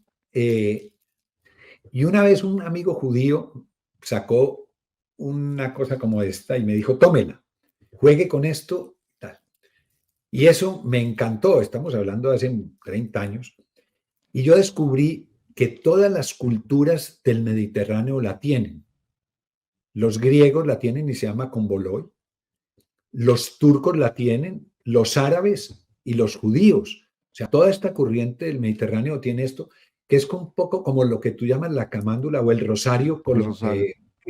Speaker 2: una vez un amigo judío sacó una cosa como esta y me dijo, tómela, juegue con esto. Tal. Y eso me encantó, estamos hablando de hace 30 años, y yo descubrí que todas las culturas del Mediterráneo la tienen. Los griegos la tienen y se llama Komboloi, los turcos la tienen, los árabes y los judíos. O sea, toda esta corriente del Mediterráneo tiene esto, que es un poco como lo que tú llamas la camándula o el rosario
Speaker 1: El Rosario.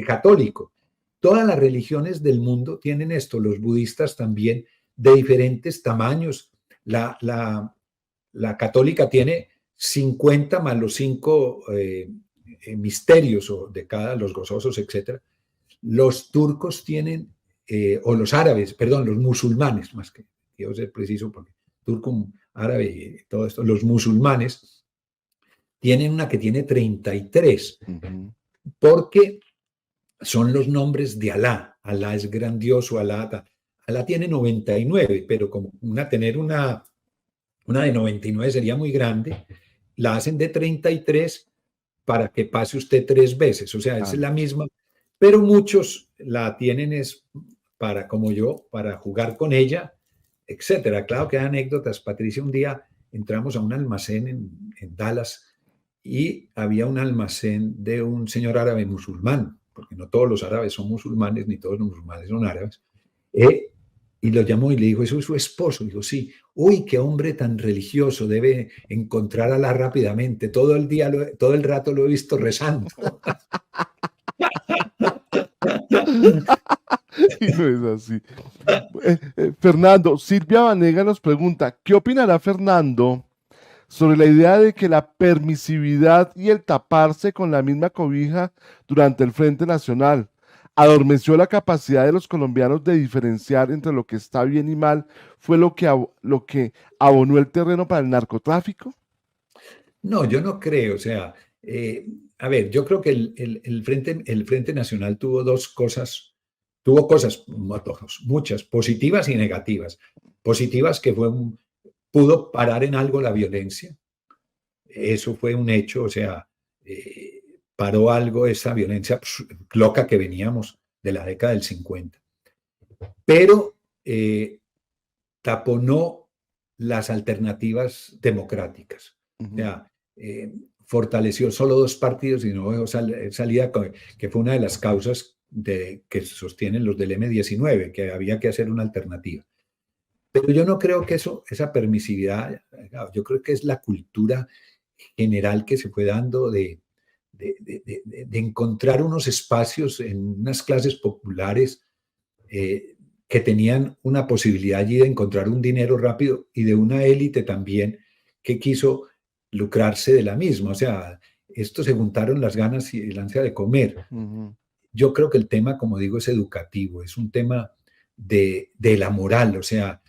Speaker 2: católico. Todas las religiones del mundo tienen esto, los budistas también, de diferentes tamaños. La católica tiene 50 más los 5 misterios o de cada, los gozosos, etc. Los turcos tienen, o los árabes, perdón, los musulmanes, más que quiero ser preciso, porque turco, árabe y todo esto, los musulmanes tienen una que tiene 33, porque son los nombres de Alá. Alá es grandioso, Alá tiene 99, pero como tener una de 99 sería muy grande, la hacen de 33 para que pase usted 3 veces, o sea, es la misma, pero muchos la tienen es para, como yo, para jugar con ella, etcétera. Claro que hay anécdotas. Patricia un día entramos a un almacén en Dallas y había un almacén de un señor árabe musulmán, porque no todos los árabes son musulmanes, ni todos los musulmanes son árabes, eh, y lo llamó y le dijo, ¿eso es su esposo? Dijo, sí. Uy, qué hombre tan religioso, debe encontrar a Alá rápidamente. Todo el día, todo el rato lo he visto rezando.
Speaker 1: Y no es así. Fernando, Silvia Vanega nos pregunta, ¿qué opinará Fernando sobre la idea de que la permisividad y el taparse con la misma cobija durante el Frente Nacional adormeció la capacidad de los colombianos de diferenciar entre lo que está bien y mal, fue lo que abonó el terreno para el narcotráfico?
Speaker 2: No, yo no creo. O sea, a ver, yo creo que el Frente Nacional tuvo tuvo cosas, muchas, positivas y negativas. Positivas que pudo parar en algo la violencia. Eso fue un hecho, o sea, paró algo esa violencia loca que veníamos de la década del 50. Pero taponó las alternativas democráticas. O sea, fortaleció solo dos partidos y no salida, que fue una de las causas que sostienen los del M-19, que había que hacer una alternativa. Pero yo no creo que esa permisividad, yo creo que es la cultura general que se fue dando de encontrar unos espacios en unas clases populares que tenían una posibilidad allí de encontrar un dinero rápido y de una élite también que quiso lucrarse de la misma. O sea, esto se juntaron las ganas y el ansia de comer. Yo creo que el tema, como digo, es educativo, es un tema de la moral. O sea,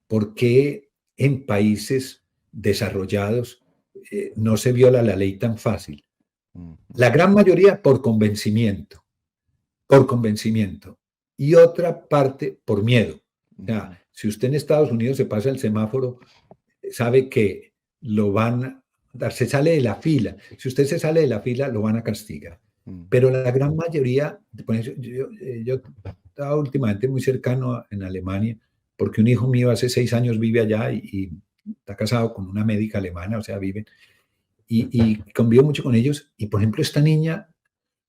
Speaker 2: ¿por qué en países desarrollados no se viola la ley tan fácil? La gran mayoría por convencimiento, y otra parte por miedo. O sea, si usted en Estados Unidos se pasa el semáforo, sabe que lo van a dar, se sale de la fila. Si usted se sale de la fila, lo van a castigar. Pero la gran mayoría, yo estaba últimamente muy cercano en Alemania, porque un hijo mío hace 6 años vive allá y está casado con una médica alemana, o sea, viven, y convivo mucho con ellos. Y, por ejemplo, esta niña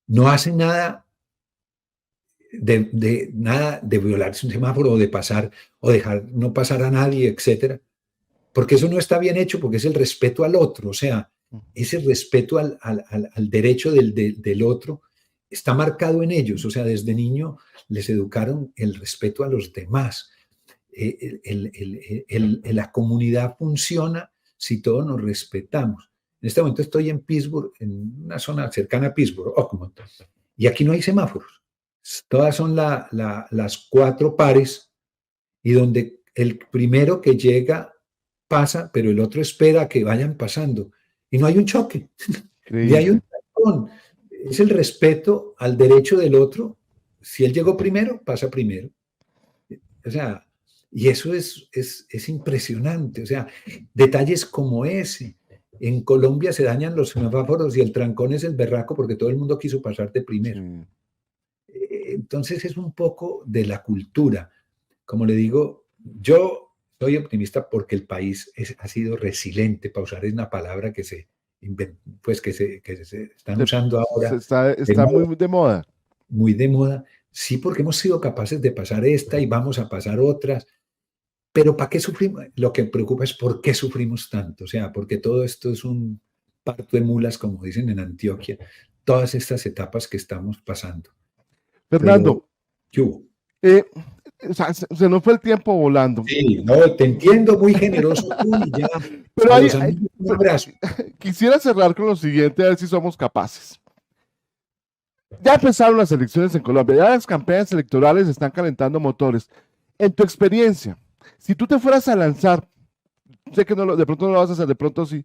Speaker 2: no hace nada nada de violarse un semáforo o de pasar o dejar no pasar a nadie, etcétera, porque eso no está bien hecho, porque es el respeto al otro. O sea, ese respeto al derecho del otro está marcado en ellos. O sea, desde niño les educaron el respeto a los demás. La comunidad funciona si todos nos respetamos. En este momento estoy en Pittsburgh, en una zona cercana a Pittsburgh, Oakmont, y aquí no hay semáforos. Todas son las 4 pares, y donde el primero que llega pasa, pero el otro espera a que vayan pasando. Y no hay un choque, ni hay un tacón. Es el respeto al derecho del otro. Si él llegó primero, pasa primero. O sea, y eso es impresionante. O sea, detalles como ese. En Colombia se dañan los semáforos y el trancón es el berraco porque todo el mundo quiso pasarte primero. Entonces es un poco de la cultura. Como le digo, yo soy optimista porque el país ha sido resiliente, para usar una palabra que se están usando ahora.
Speaker 1: Está muy de moda.
Speaker 2: Muy de moda. Sí, porque hemos sido capaces de pasar esta y vamos a pasar otras. Pero ¿para qué sufrimos? Lo que preocupa es por qué sufrimos tanto. O sea, porque todo esto es un parto de mulas, como dicen en Antioquia, todas estas etapas que estamos pasando.
Speaker 1: Fernando,
Speaker 2: pero,
Speaker 1: o sea, se nos fue el tiempo volando.
Speaker 2: Sí, no, te entiendo, muy generoso tú y ya.
Speaker 1: Pero un abrazo. Quisiera cerrar con lo siguiente, a ver si somos capaces. Ya empezaron las elecciones en Colombia, ya las campañas electorales están calentando motores. En tu experiencia, si tú te fueras a lanzar, sé que de pronto no lo vas a hacer, de pronto sí,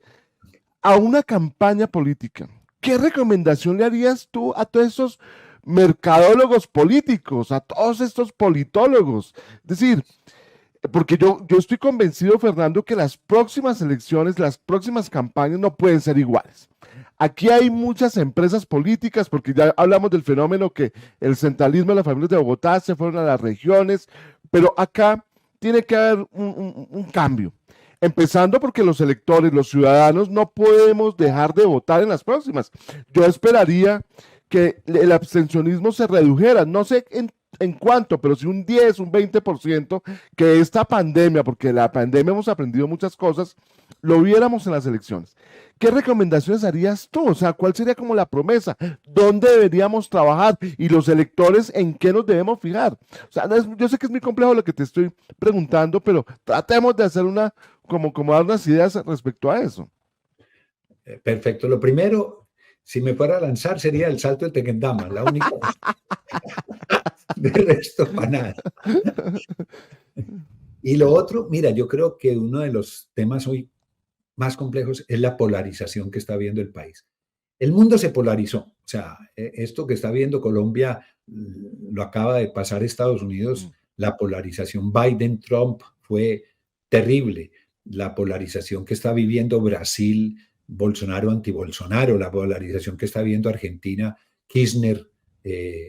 Speaker 1: a una campaña política, ¿qué recomendación le harías tú a todos estos mercadólogos políticos, a todos estos politólogos? Es decir, porque yo estoy convencido, Fernando, que las próximas elecciones, las próximas campañas no pueden ser iguales. Aquí hay muchas empresas políticas, porque ya hablamos del fenómeno que el centralismo de las familias de Bogotá se fueron a las regiones, pero acá tiene que haber un cambio. Empezando porque los electores, los ciudadanos, no podemos dejar de votar en las próximas. Yo esperaría que el abstencionismo se redujera, no sé en cuánto, pero si un 10, un 20%, que esta pandemia, porque la pandemia hemos aprendido muchas cosas, lo viéramos en las elecciones. ¿Qué recomendaciones harías tú? O sea, ¿cuál sería como la promesa? ¿Dónde deberíamos trabajar? Y los electores, ¿en qué nos debemos fijar? O sea, yo sé que es muy complejo lo que te estoy preguntando, pero tratemos de hacer como dar unas ideas respecto a eso.
Speaker 2: Perfecto. Lo primero, si me fuera a lanzar, sería el salto de Tequendama, la única. De resto, para nada. Y lo otro, mira, yo creo que uno de los temas hoy más complejos es la polarización que está viendo el país. El mundo se polarizó. O sea, esto que está viendo Colombia lo acaba de pasar Estados Unidos. La polarización Biden-Trump fue terrible. La polarización que está viviendo Brasil, Bolsonaro anti-Bolsonaro, la polarización que está viendo Argentina, Kirchner,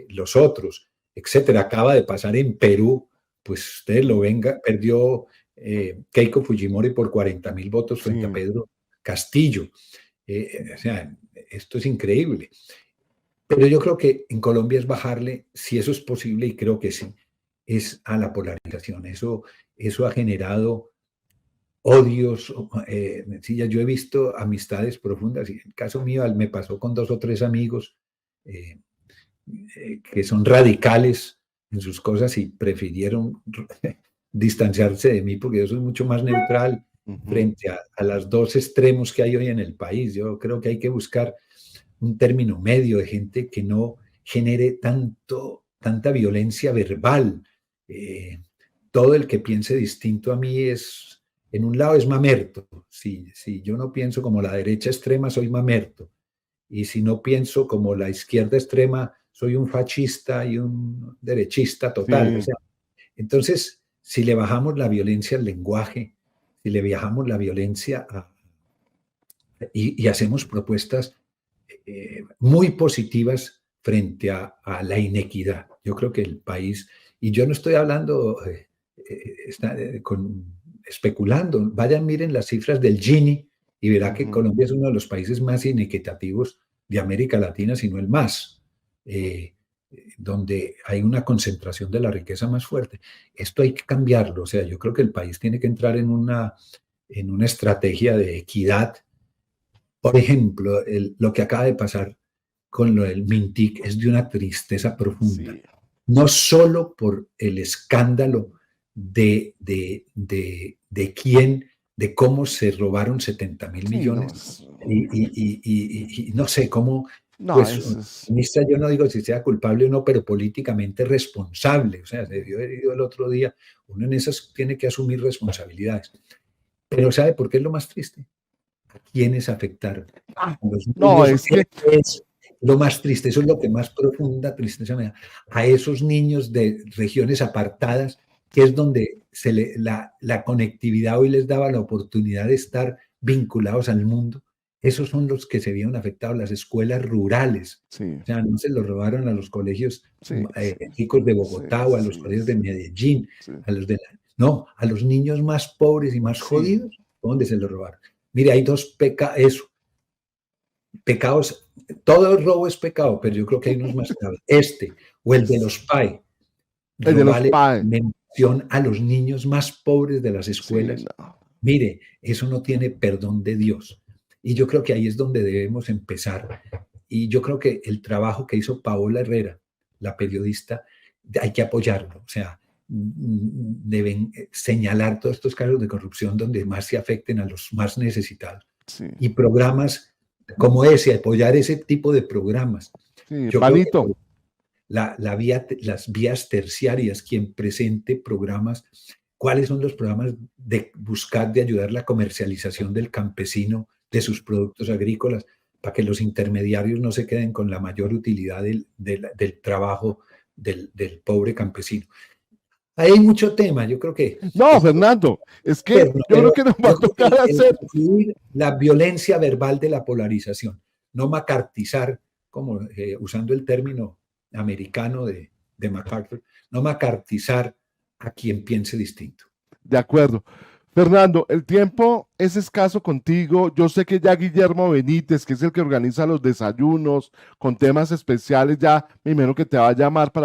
Speaker 2: los otros, etcétera. Acaba de pasar en Perú, pues ustedes lo ven, perdió Keiko Fujimori por 40.000 votos frente a Pedro Castillo. O sea, esto es increíble. Pero yo creo que en Colombia es bajarle, si eso es posible, y creo que sí, es a la polarización. Eso ha generado odios. Yo he visto amistades profundas, y en el caso mío me pasó con 2 o 3 amigos que son radicales en sus cosas y prefirieron distanciarse de mí porque yo soy mucho más neutral frente a los 2 extremos que hay hoy en el país. Yo creo que hay que buscar un término medio de gente que no genere tanta violencia verbal. Todo el que piense distinto a mí en un lado es mamerto. Si yo no pienso como la derecha extrema, soy mamerto. Y si no pienso como la izquierda extrema, soy un fascista y un derechista total.
Speaker 1: Sí.
Speaker 2: O sea, entonces, si le bajamos la violencia al lenguaje, si le bajamos la violencia y hacemos propuestas muy positivas frente a la inequidad. Yo creo que el país, y yo no estoy hablando, especulando, vayan, miren las cifras del Gini y verá que Colombia es uno de los países más inequitativos de América Latina, si no el más, donde hay una concentración de la riqueza más fuerte. Esto hay que cambiarlo, o sea, yo creo que el país tiene que entrar en una estrategia de equidad. Por ejemplo, lo que acaba de pasar con lo del Mintic es de una tristeza profunda.
Speaker 1: Sí.
Speaker 2: No solo por el escándalo de cómo se robaron 70.000 millones. Y no sé cómo, pues, ministra, yo no digo si sea culpable o no, pero políticamente responsable. O sea, se dio herido el otro día. Uno en esas tiene que asumir responsabilidades. Pero ¿sabe por qué es lo más triste? ¿A quiénes afectaron?
Speaker 1: No, es que
Speaker 2: es lo más triste, eso es lo que más profunda tristeza me da. A esos niños de regiones apartadas, que es donde la conectividad hoy les daba la oportunidad de estar vinculados al mundo, esos son los que se vieron afectados, las escuelas rurales.
Speaker 1: sí.
Speaker 2: O sea, no se los robaron a los colegios
Speaker 1: Sí,
Speaker 2: ricos de Bogotá o a los colegios de Medellín, no, a los niños más pobres y más jodidos, ¿dónde se los robaron? Mire, hay 2 pecados, todo el robo es pecado, pero yo creo que hay unos más graves. O el de los PAE,
Speaker 1: El de los
Speaker 2: robarle
Speaker 1: PAE.
Speaker 2: mención a los niños más pobres de las escuelas.
Speaker 1: Sí, no.
Speaker 2: Mire, eso no tiene perdón de Dios. Y yo creo que ahí es donde debemos empezar. Y yo creo que el trabajo que hizo Paola Herrera, la periodista, hay que apoyarlo. O sea, deben señalar todos estos casos de corrupción donde más se afecten a los más necesitados.
Speaker 1: Sí.
Speaker 2: Y programas como ese, apoyar ese tipo de programas.
Speaker 1: Sí,
Speaker 2: yo
Speaker 1: Panito.
Speaker 2: creo que las vías terciarias, quien presente programas, cuáles son los programas de buscar de ayudar la comercialización del campesino, de sus productos agrícolas, para que los intermediarios no se queden con la mayor utilidad del trabajo del pobre campesino. Ahí hay mucho tema, yo creo que...
Speaker 1: No, Fernando, es que yo creo que nos va a tocar hacer...
Speaker 2: La violencia verbal de la polarización, no macartizar, como usando el término americano de MacArthur, no macartizar a quien piense distinto.
Speaker 1: De acuerdo. Fernando, el tiempo es escaso contigo. Yo sé que ya Guillermo Benítez, que es el que organiza los desayunos con temas especiales, ya me imagino que te va a llamar para